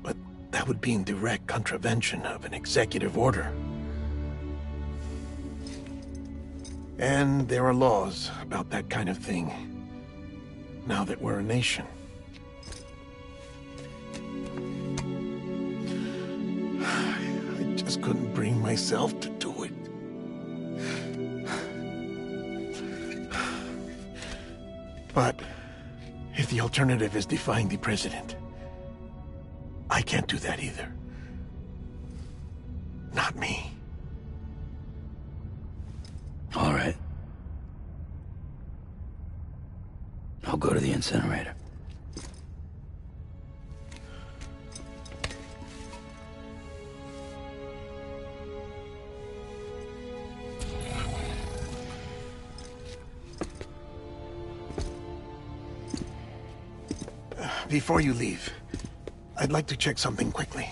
But that would be in direct contravention of an executive order. And there are laws about that kind of thing, now that we're a nation. I just couldn't bring myself to do it. But if the alternative is defying the president, I can't do that either. Not me. All right. I'll go to the incinerator. Before you leave, I'd like to check something quickly.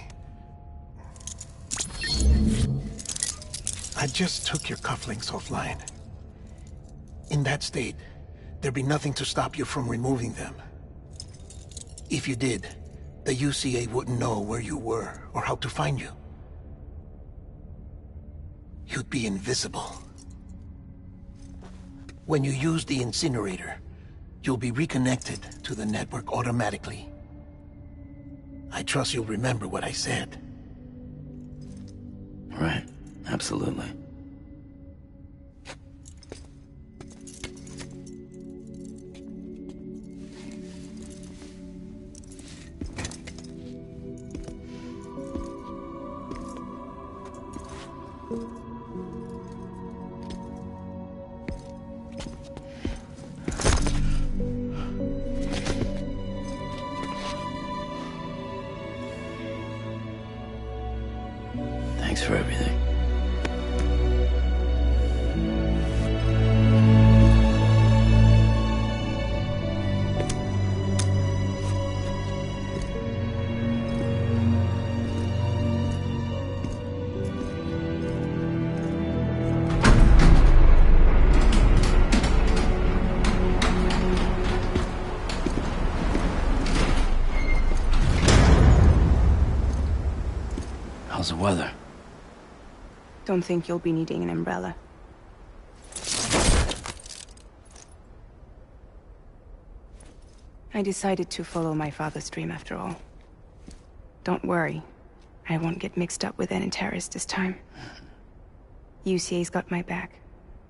I just took your cufflinks offline. In that state, there'd be nothing to stop you from removing them. If you did, the UCA wouldn't know where you were or how to find you. You'd be invisible. When you use the incinerator, you'll be reconnected to the network automatically. I trust you'll remember what I said. Right. Absolutely. Thanks for everything. How's the weather? Don't think you'll be needing an umbrella. I decided to follow my father's dream after all. Don't worry. I won't get mixed up with any terrorists this time. UCA's got my back.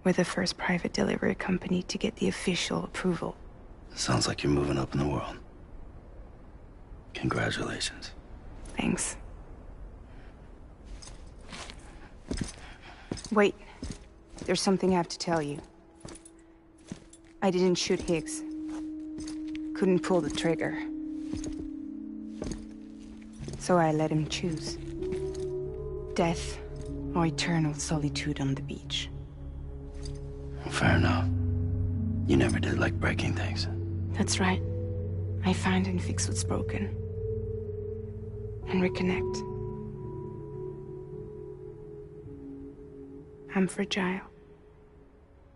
We're the first private delivery company to get the official approval. Sounds like you're moving up in the world. Congratulations. Thanks. Wait. There's something I have to tell you. I didn't shoot Higgs. Couldn't pull the trigger. So I let him choose. Death or eternal solitude on the beach. Fair enough. You never did like breaking things. That's right. I find and fix what's broken. And reconnect. I'm fragile.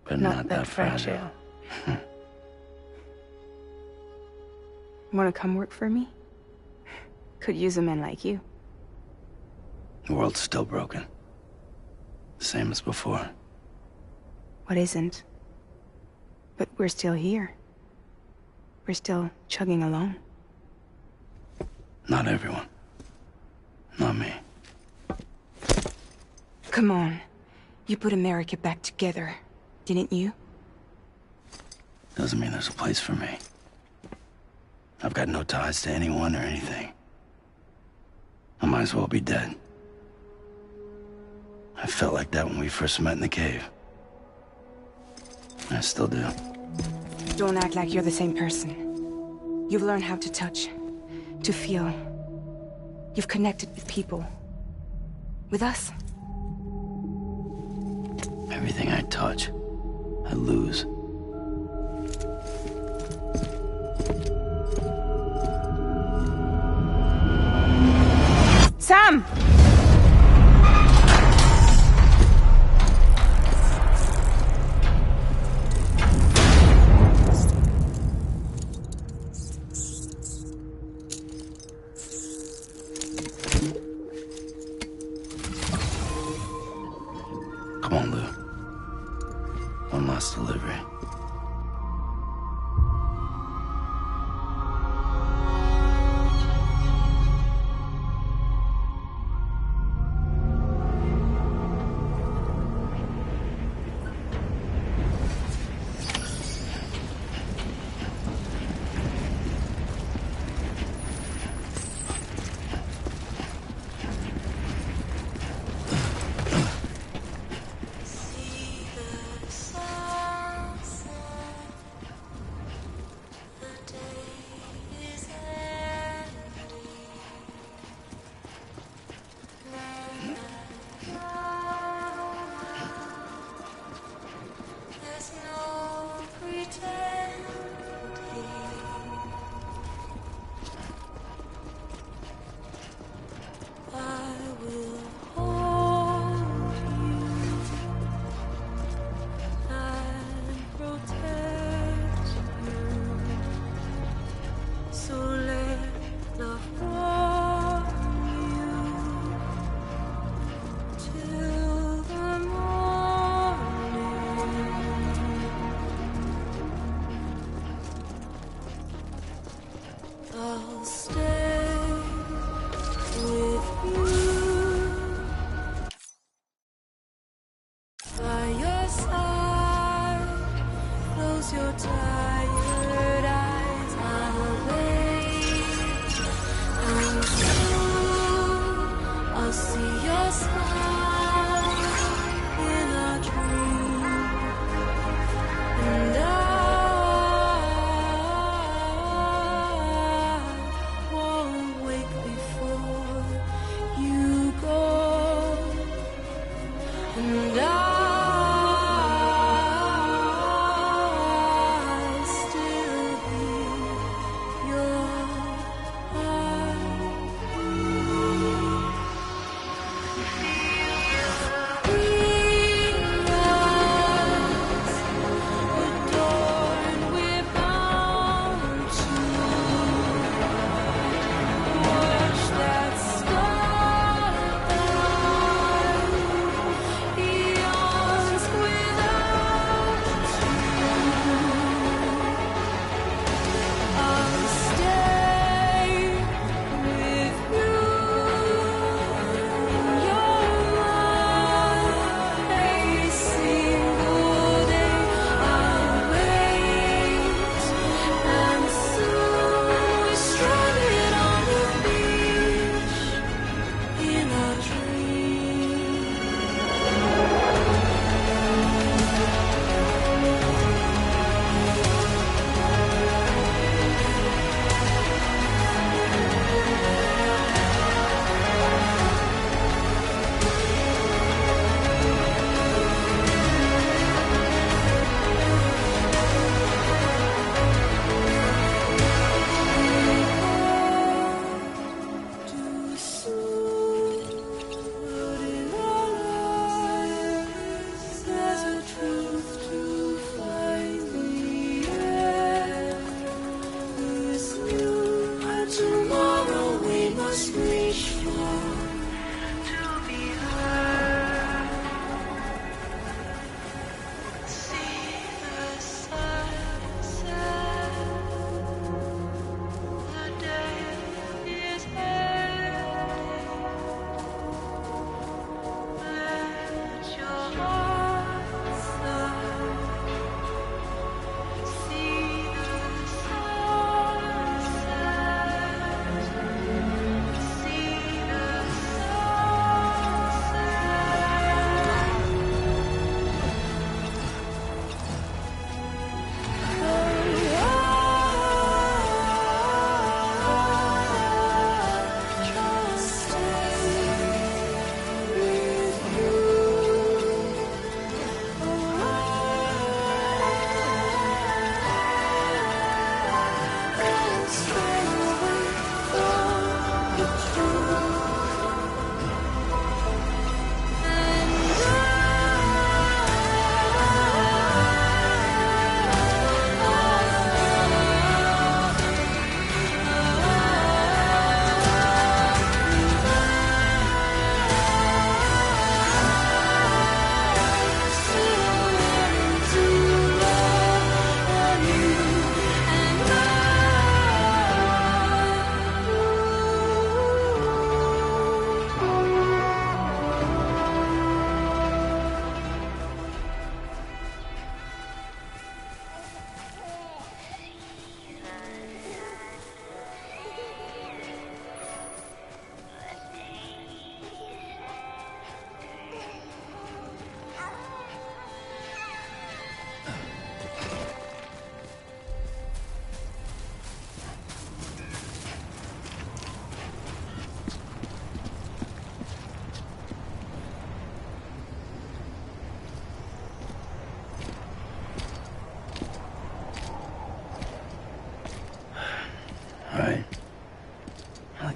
But not that fragile. Wanna come work for me? Could use a man like you. The world's still broken. The same as before. What isn't? But we're still here. We're still chugging along. Not everyone. Not me. Come on. You put America back together, didn't you? Doesn't mean there's a place for me. I've got no ties to anyone or anything. I might as well be dead. I felt like that when we first met in the cave. I still do. Don't act like you're the same person. You've learned how to touch, to feel. You've connected with people. With us. Everything I touch, I lose. Sam! Come on, Lou. One last delivery.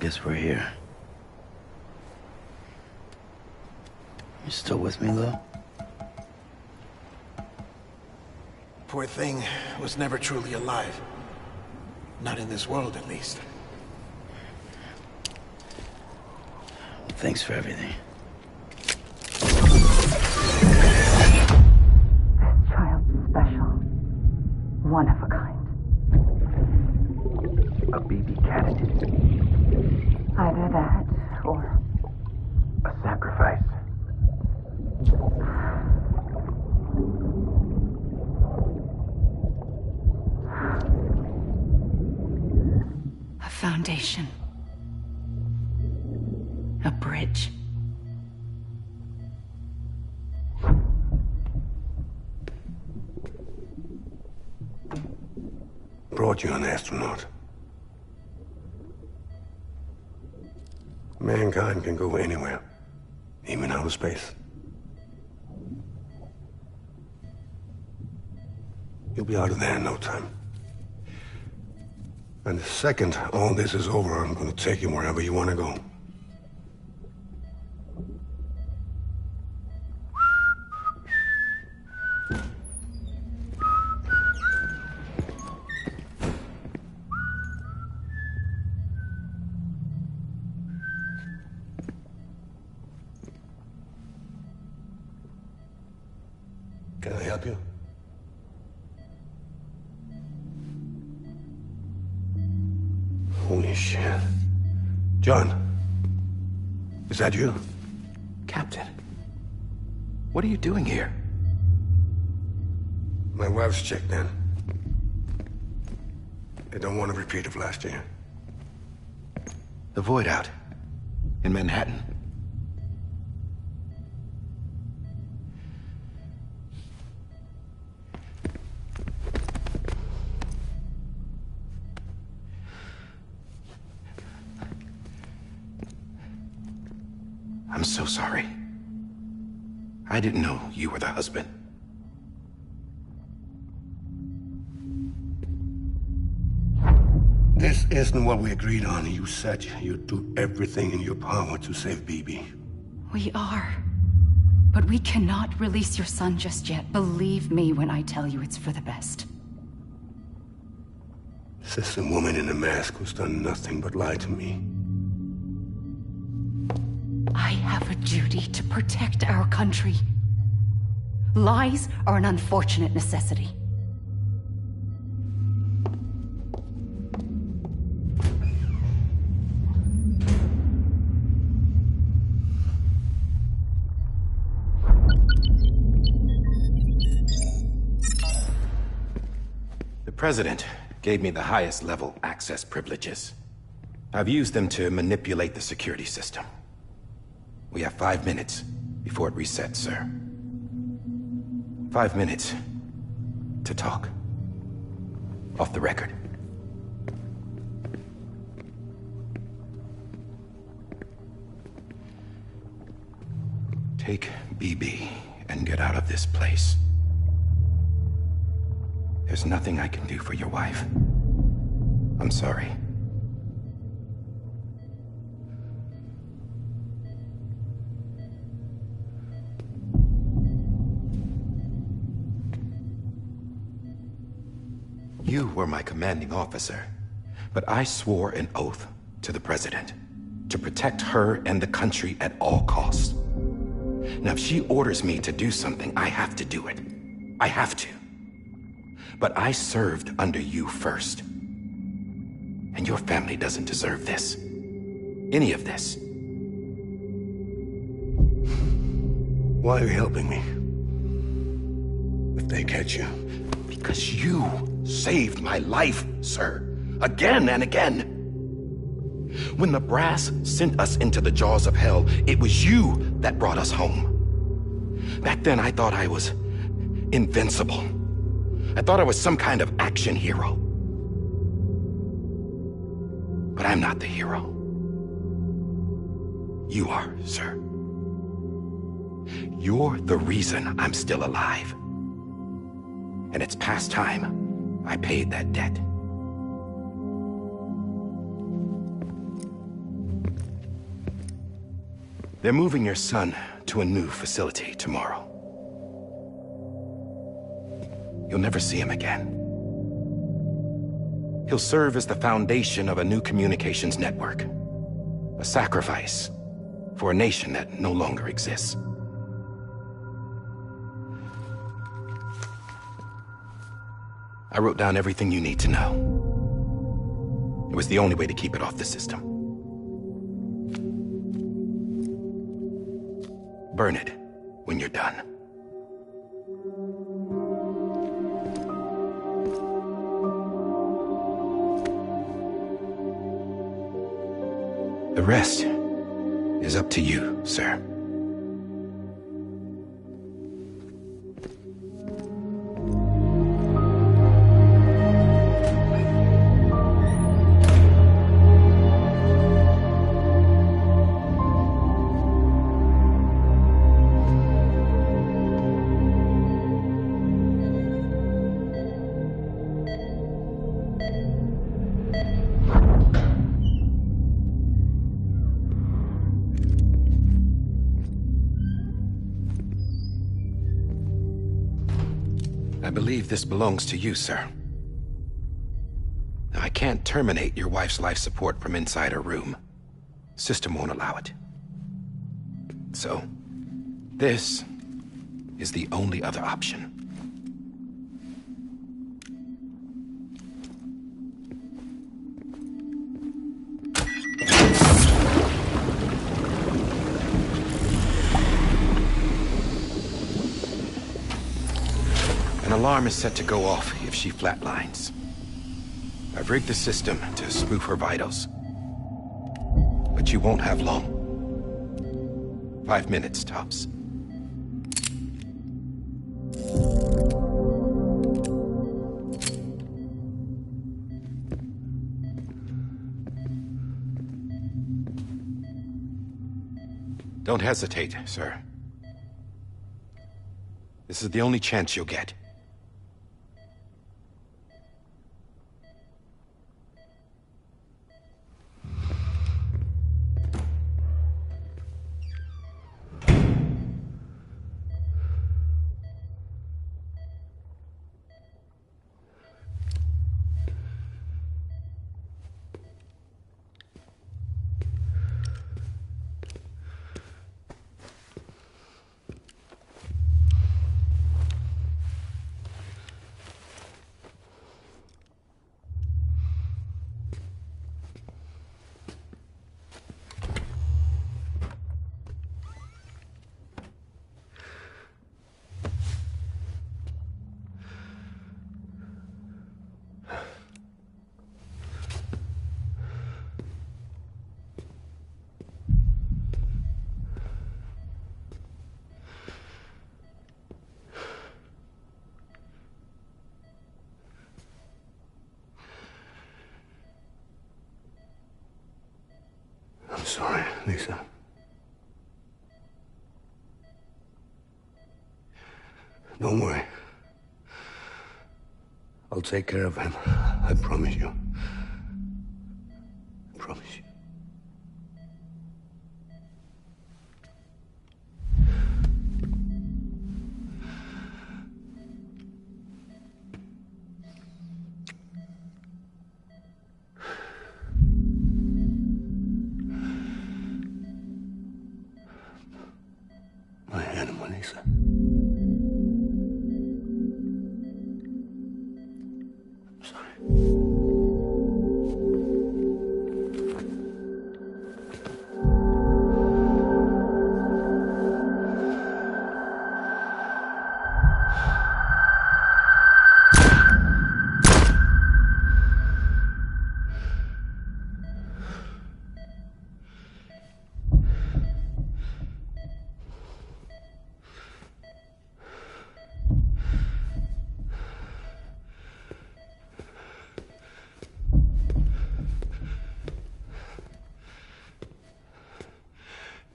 guess we're here. You still with me, Lou? Poor thing was never truly alive. Not in this world, at least. Thanks for everything. Child's special. One of a kind. A BB candidate. Either that, or a sacrifice. A foundation. A bridge. Brought you an astronaut. Mankind can go anywhere, even outer space. You'll be out of there in no time. And the second all this is over, I'm gonna take you wherever you want to go. Can I help you? Holy shit. John, is that you? Captain, what are you doing here? My wife's checked in. They don't want a repeat of last year. The void out in Manhattan. I'm so sorry. I didn't know you were the husband. This isn't what we agreed on. You said you'd do everything in your power to save BB. We are. But we cannot release your son just yet. Believe me when I tell you it's for the best. This is a woman in a mask who's done nothing but lie to me. I have a duty to protect our country. Lies are an unfortunate necessity. The President gave me the highest level access privileges. I've used them to manipulate the security system. We have 5 minutes before it resets, sir. 5 minutes to talk. Off the record. Take BB and get out of this place. There's nothing I can do for your wife. I'm sorry. You were my commanding officer, but I swore an oath to the President to protect her and the country at all costs. Now, if she orders me to do something, I have to do it. I have to. But I served under you first. And your family doesn't deserve this. Any of this. Why are you helping me? If they catch you. Because you saved my life, sir. Again and again. When the brass sent us into the jaws of hell, it was you that brought us home. Back then, I thought I was invincible. I thought I was some kind of action hero. But I'm not the hero. You are, sir. You're the reason I'm still alive. And it's past time I paid that debt. They're moving your son to a new facility tomorrow. You'll never see him again. He'll serve as the foundation of a new communications network. A sacrifice for a nation that no longer exists. I wrote down everything you need to know. It was the only way to keep it off the system. Burn it when you're done. The rest is up to you, sir. I believe this belongs to you, sir. I can't terminate your wife's life support from inside her room. System won't allow it. So, this is the only other option. An alarm is set to go off if she flatlines. I've rigged the system to spoof her vitals. But you won't have long. 5 minutes, tops. Don't hesitate, sir. This is the only chance you'll get. I'm sorry, Lisa. Don't worry. I'll take care of him. I promise you. I promise you. My animal, Lisa. I'm sorry.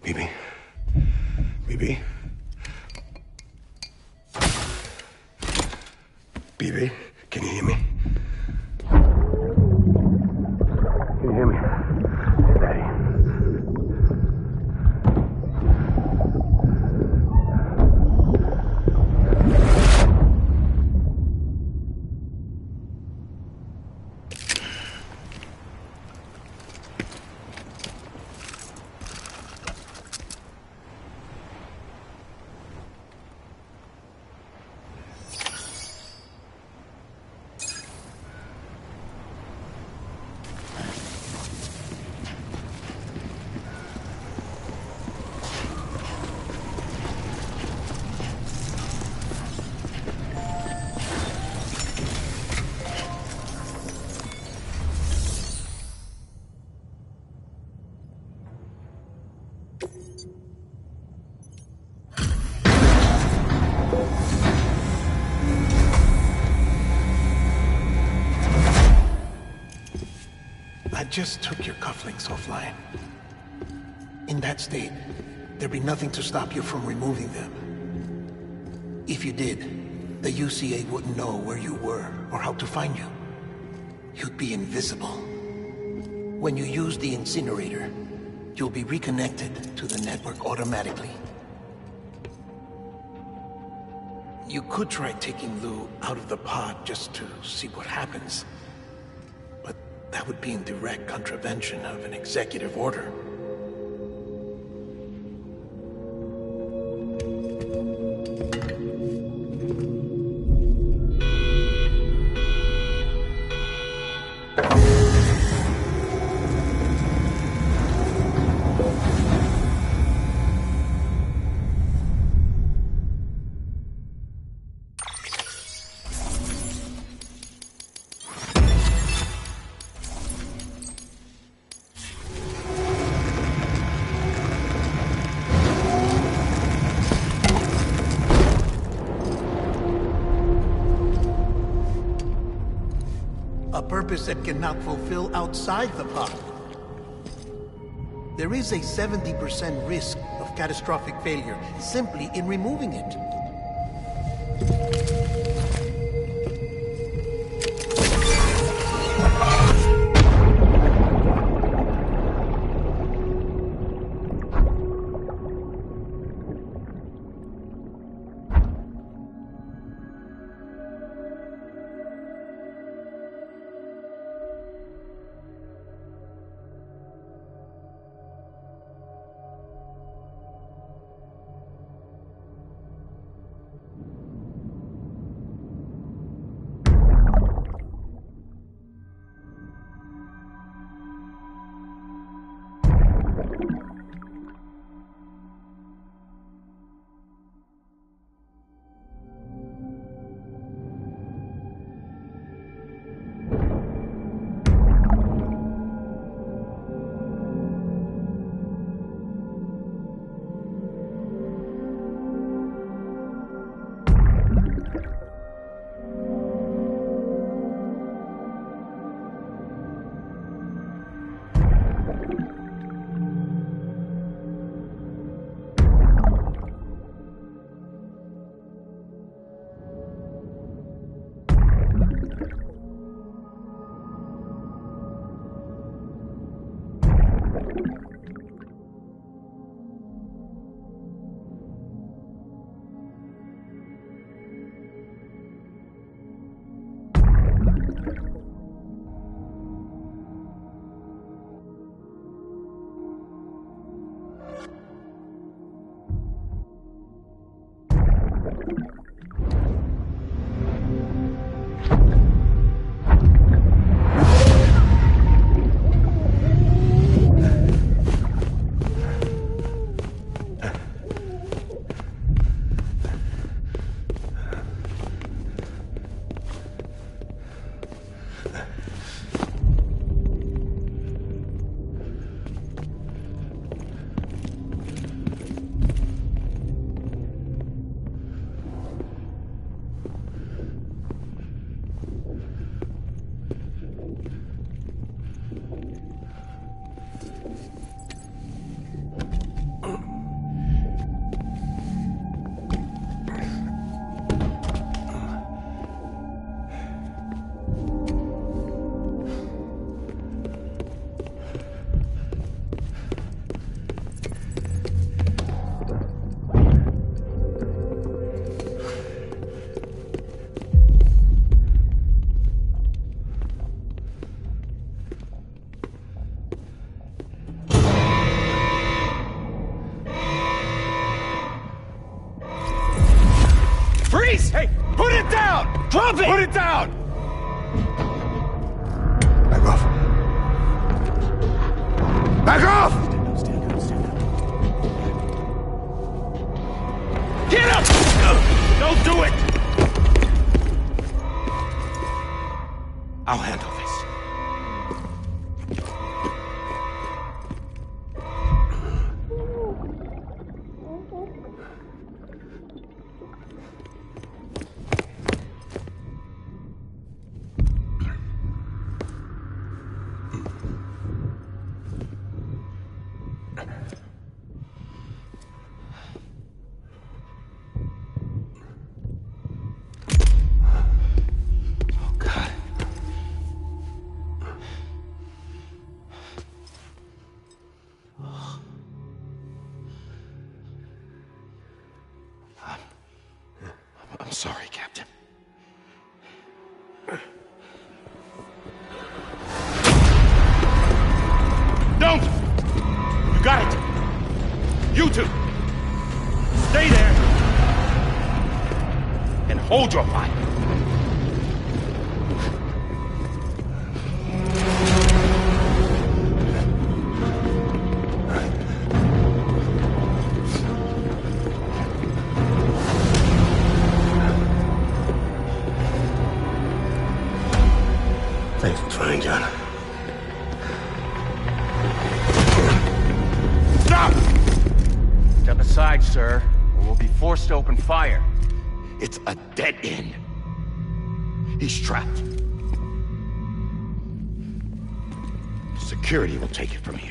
Bibi? Bibi? Bibi, can you hear me? Can you hear me? Daddy. just took your cufflinks offline. In that state, there'd be nothing to stop you from removing them. If you did, the UCA wouldn't know where you were or how to find you. You'd be invisible. When you use the incinerator, you'll be reconnected to the network automatically. You could try taking Lou out of the pod just to see what happens. But that would be in direct contravention of an executive order. That cannot fulfill outside the pod. There is a 70% risk of catastrophic failure simply in removing it. Drop it! Put it down! Back off. Back off! Get up! Don't do it! I'll handle this. sorry, Captain. Don't! You got it! You two! Stay there! And hold your fire! Thanks for trying, John. Stop! Step aside, sir, or we'll be forced to open fire. It's a dead end. He's trapped. Security will take it from here.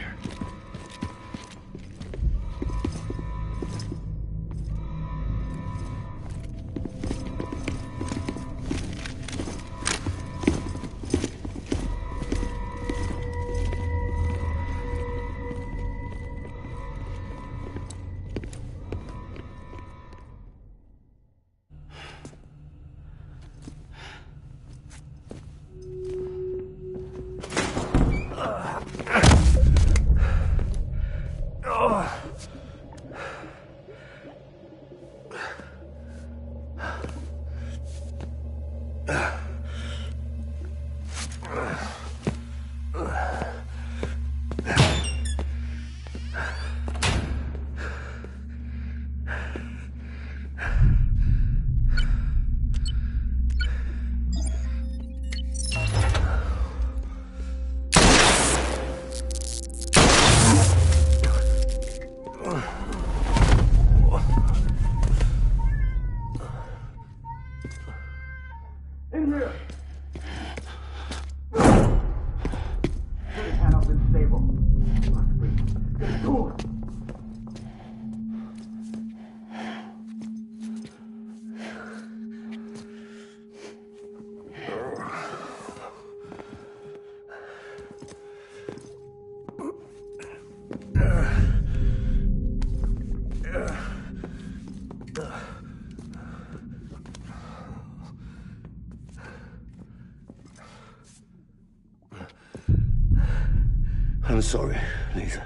I'm sorry, Lisa.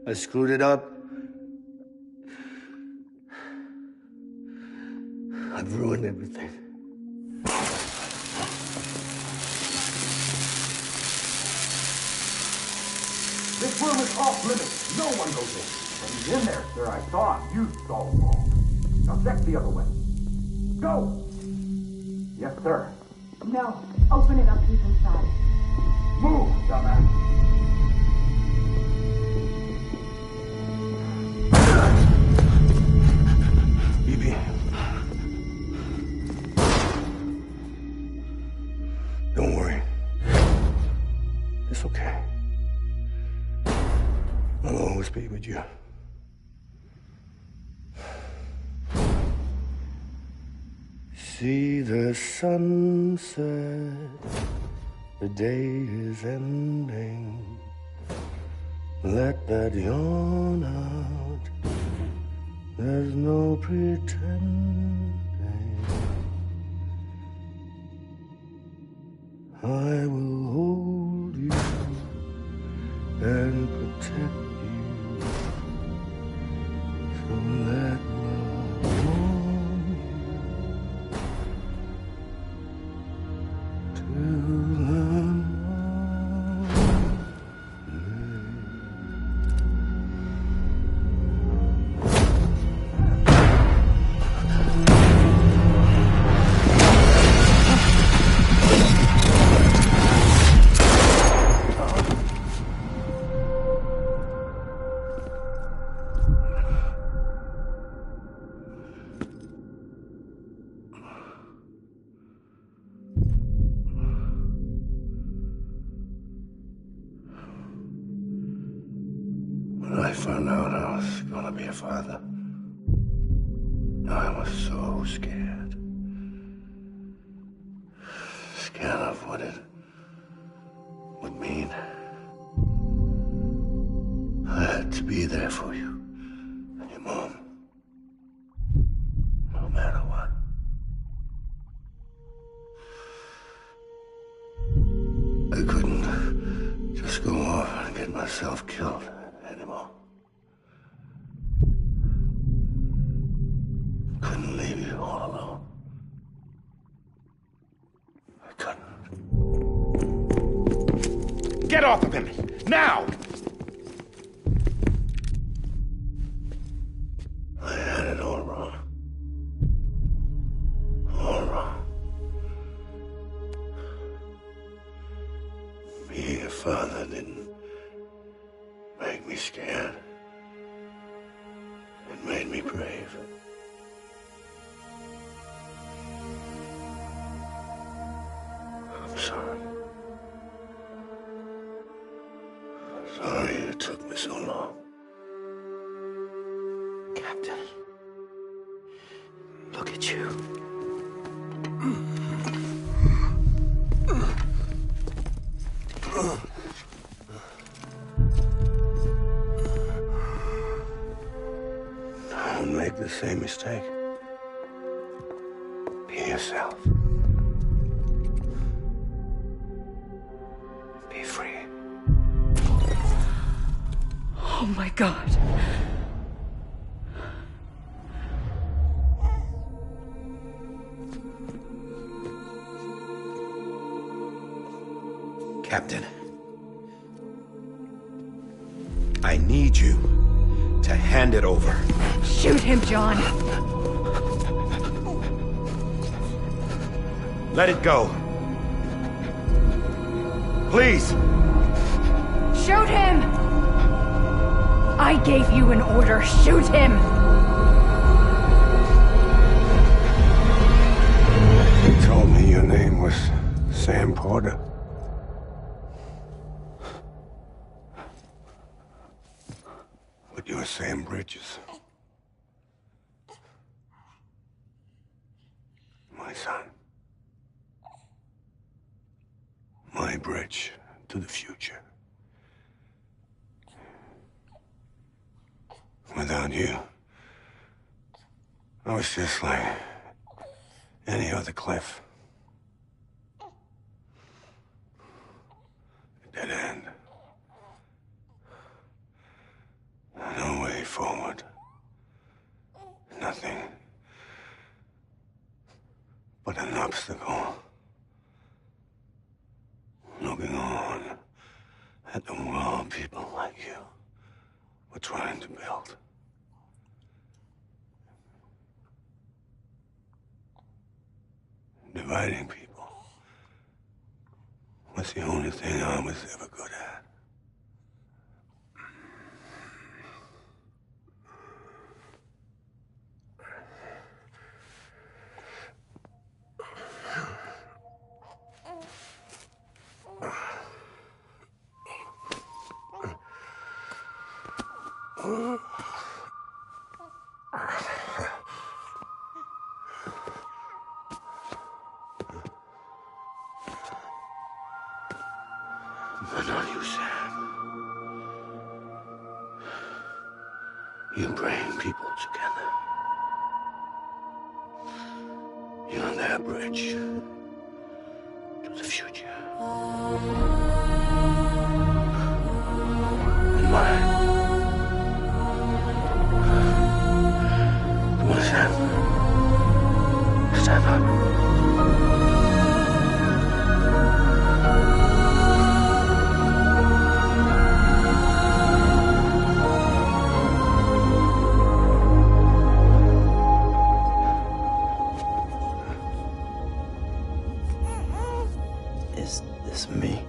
I screwed it up. I've ruined everything. This room is off limits. No one goes in. But he's in there, sir. I saw him. You saw him wrong. Now check the other way. Go! Yes, sir. No. Open it up. He's inside. Move, dumbass. Evie. Don't worry. It's okay. I'll always be with you. See the sunset. The day is ending. Let that yawn out. There's no pretending. I will hold you and protect you. So let love warm you till When I found out I was gonna be a father, I was so scared. Scared of what it would mean. I had to be there for you and your mom. myself killed anymore. Couldn't leave you all alone. I couldn't. Get off of him! Now! I had it all wrong. All wrong. Being a father didn't make me scared. It made me brave. I'm sorry. Sorry it took me so long. Captain, look at you. Don't make the same mistake. Be yourself. Be free. Oh my God. Captain, I need you to hand it over. Shoot him, John. Let it go. Please. Shoot him! I gave you an order. Shoot him! You told me your name was Sam Porter. But you're Sam Bridges. My son. My bridge to the future. Without you, I was just like any other Cliff. A dead end. No way forward. Nothing but an obstacle. Looking on at the world people like you were trying to build. Dividing people was the only thing I was ever good at. But not you, Sam. You bring people together. You're their bridge to the future. And mine. Come on, Sam. Stand up. Is this me?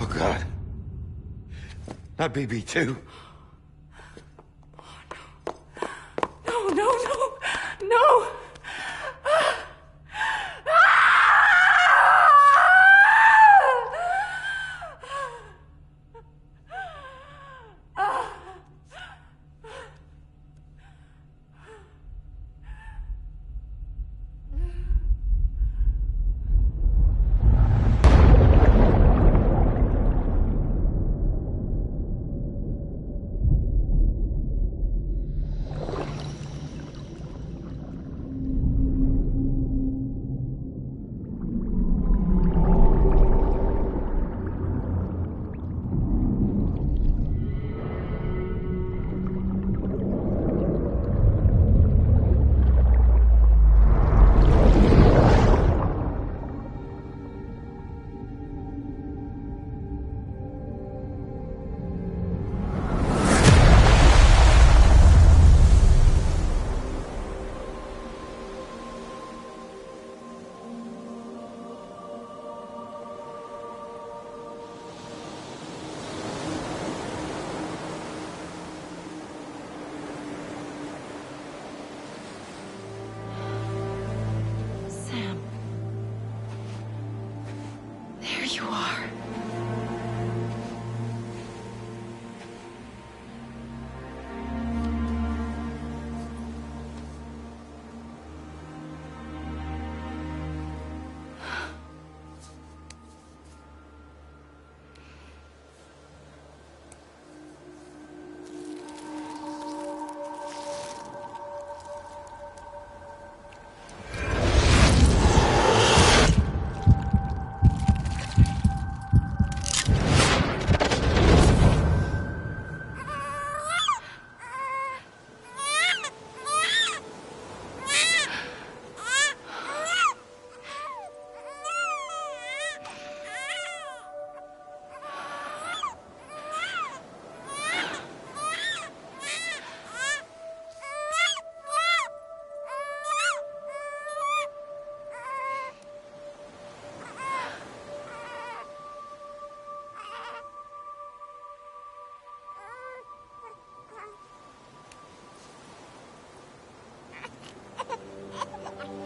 Oh, God. Not BB2. no, no, no!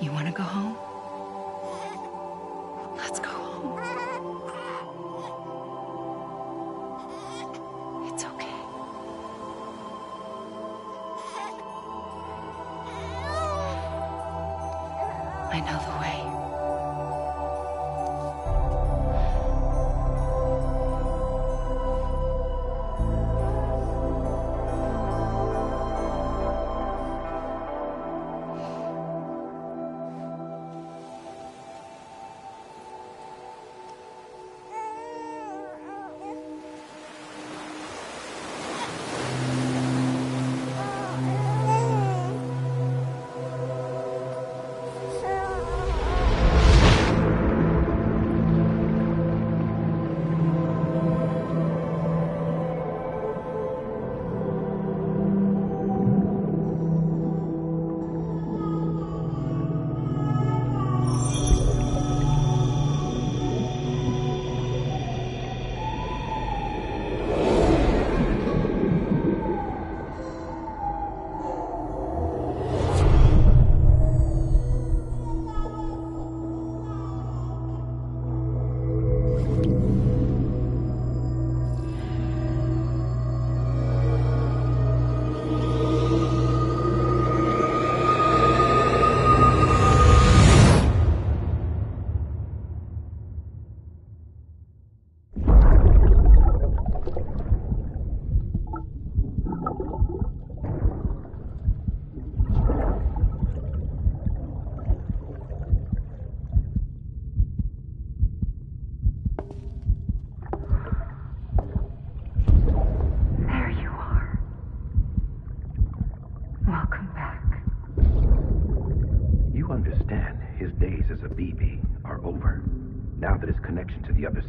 You want to go home? Let's go home. It's okay. I know the way.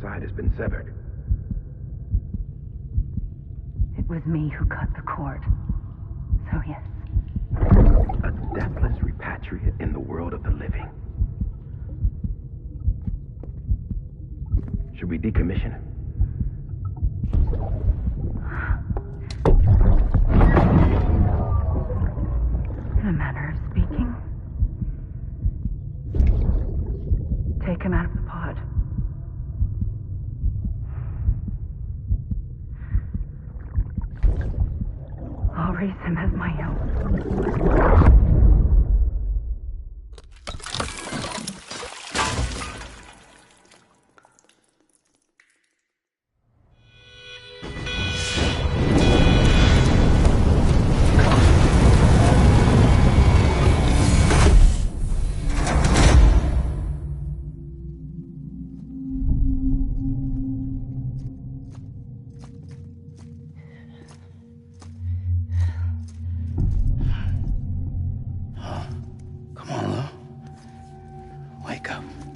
Side has been severed. It was me who cut the cord. So yes. A deathless repatriate in the world of the living. Should we decommission him? I'm Wake up. Wake up.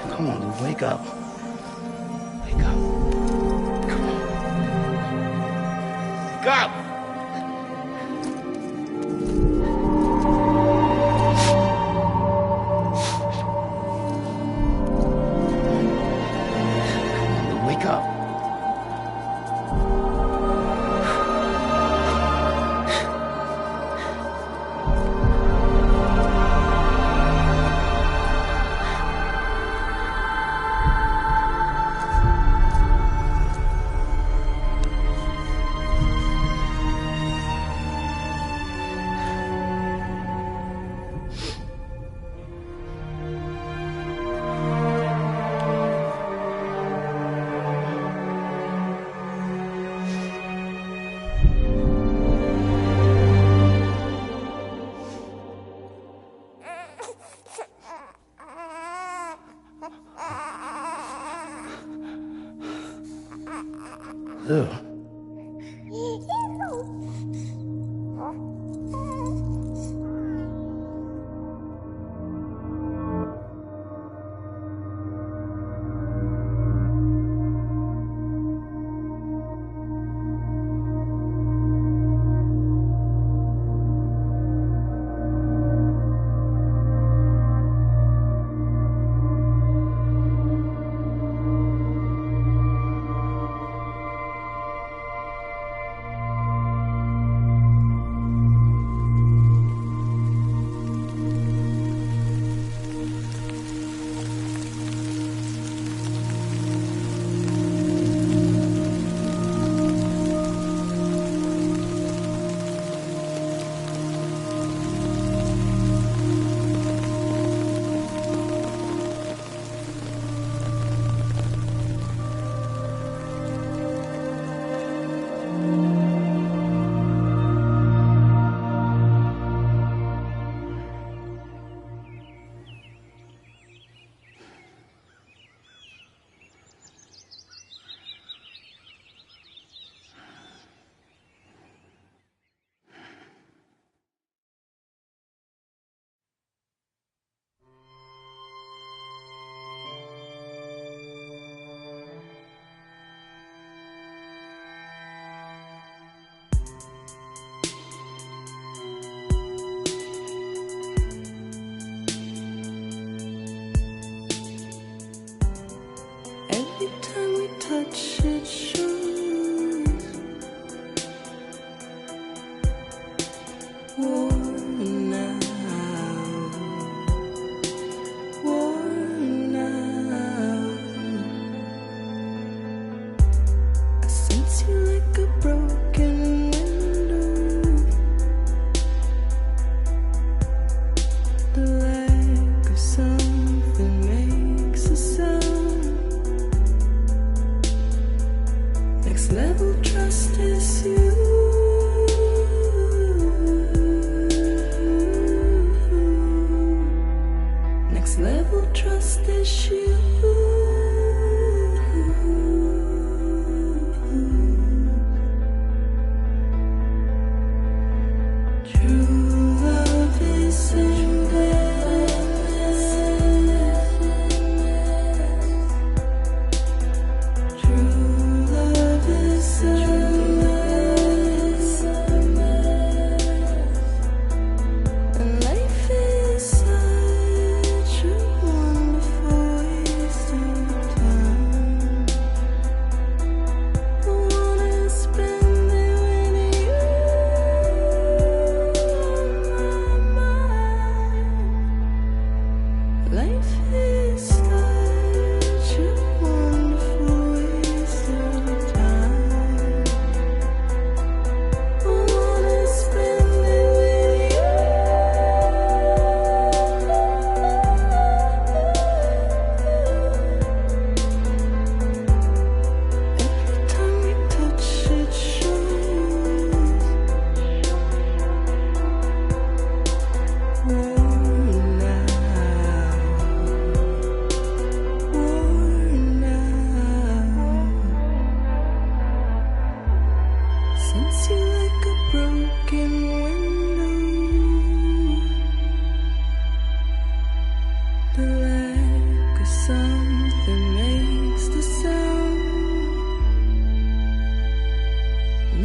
Come on. Wake up! Wake up. Ew.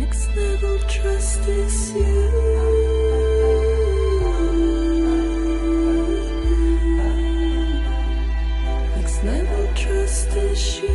Next level trust is you. Next level trust is you.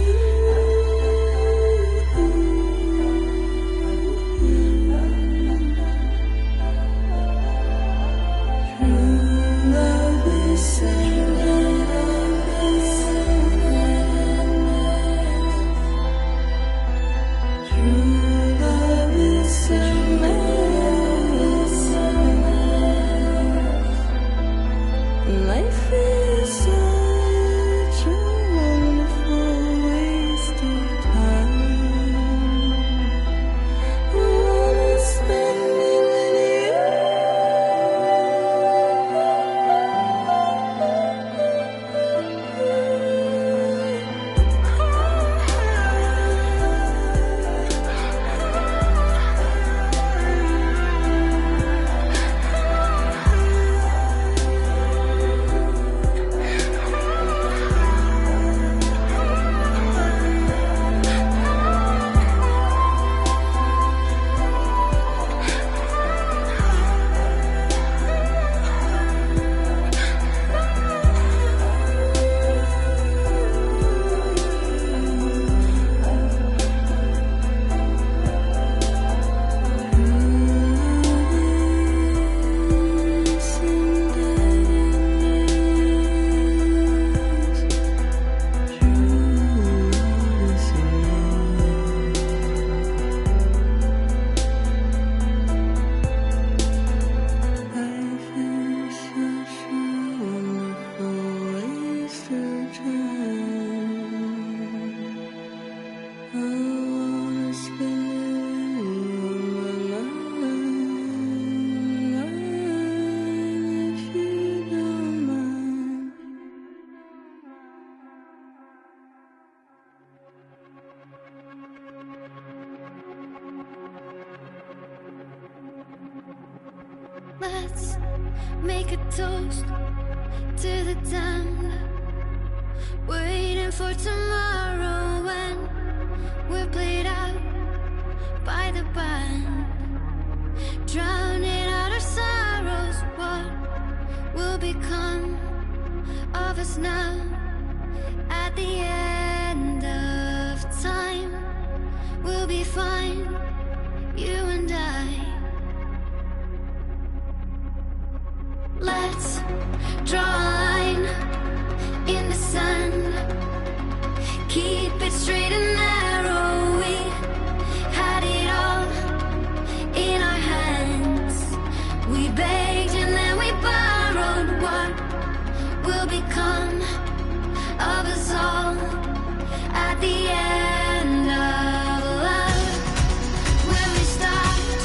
Life is such a wonderful wasted time. I wanna spend it with Let's make a toast to the damned, waiting for tomorrow when we're played out by the band, drowning out our sorrows. What will become of us now at the end of time? We'll be fine, you and I. Let's draw a line in the sand, keep it straight and narrow. We had it all in our hands. We begged and then we borrowed. What will become of us all at the end of love? When we stopped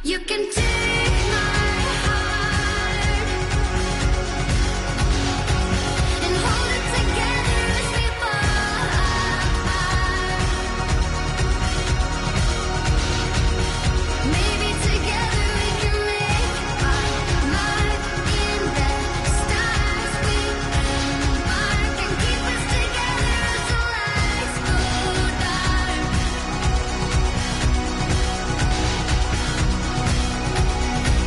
You can take my heart and hold it together as we fall apart. Maybe together we can make our mark in the stars. We embark and keep us together as the lights go dark.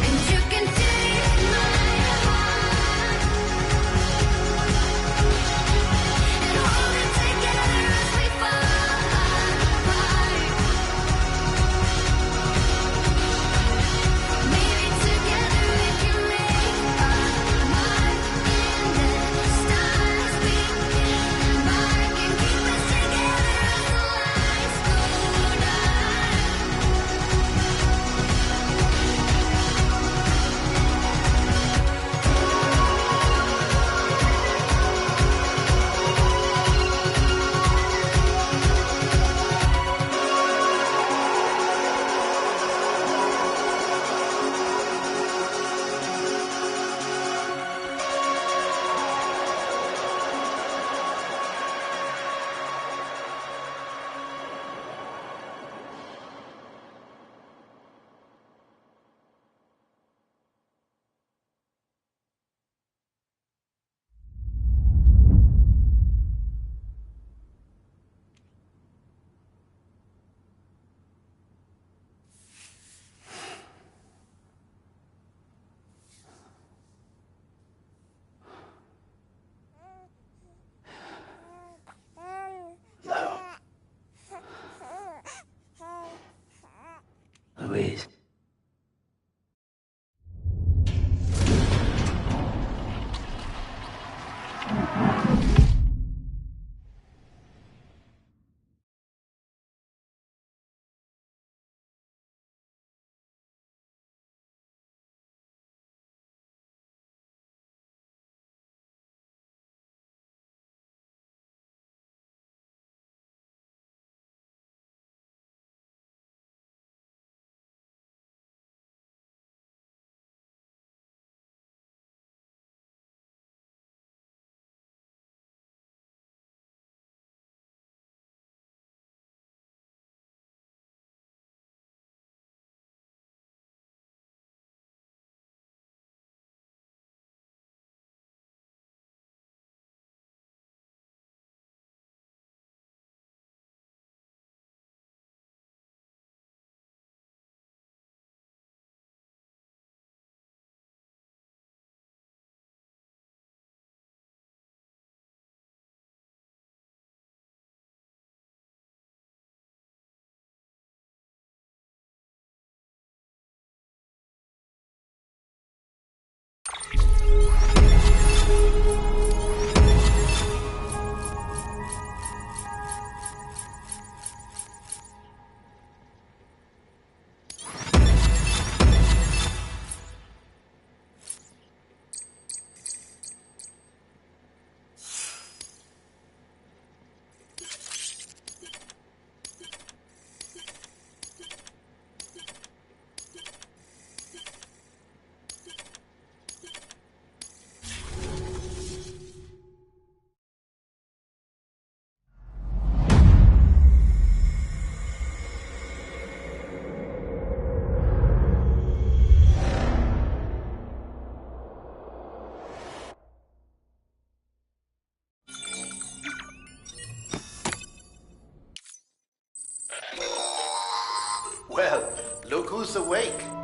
And you can take my heart and hold it together as we fall apart. Maybe together we can make our mark in the stars. We embark and keep us together as the lights go dark. Louise. Well, look who's awake.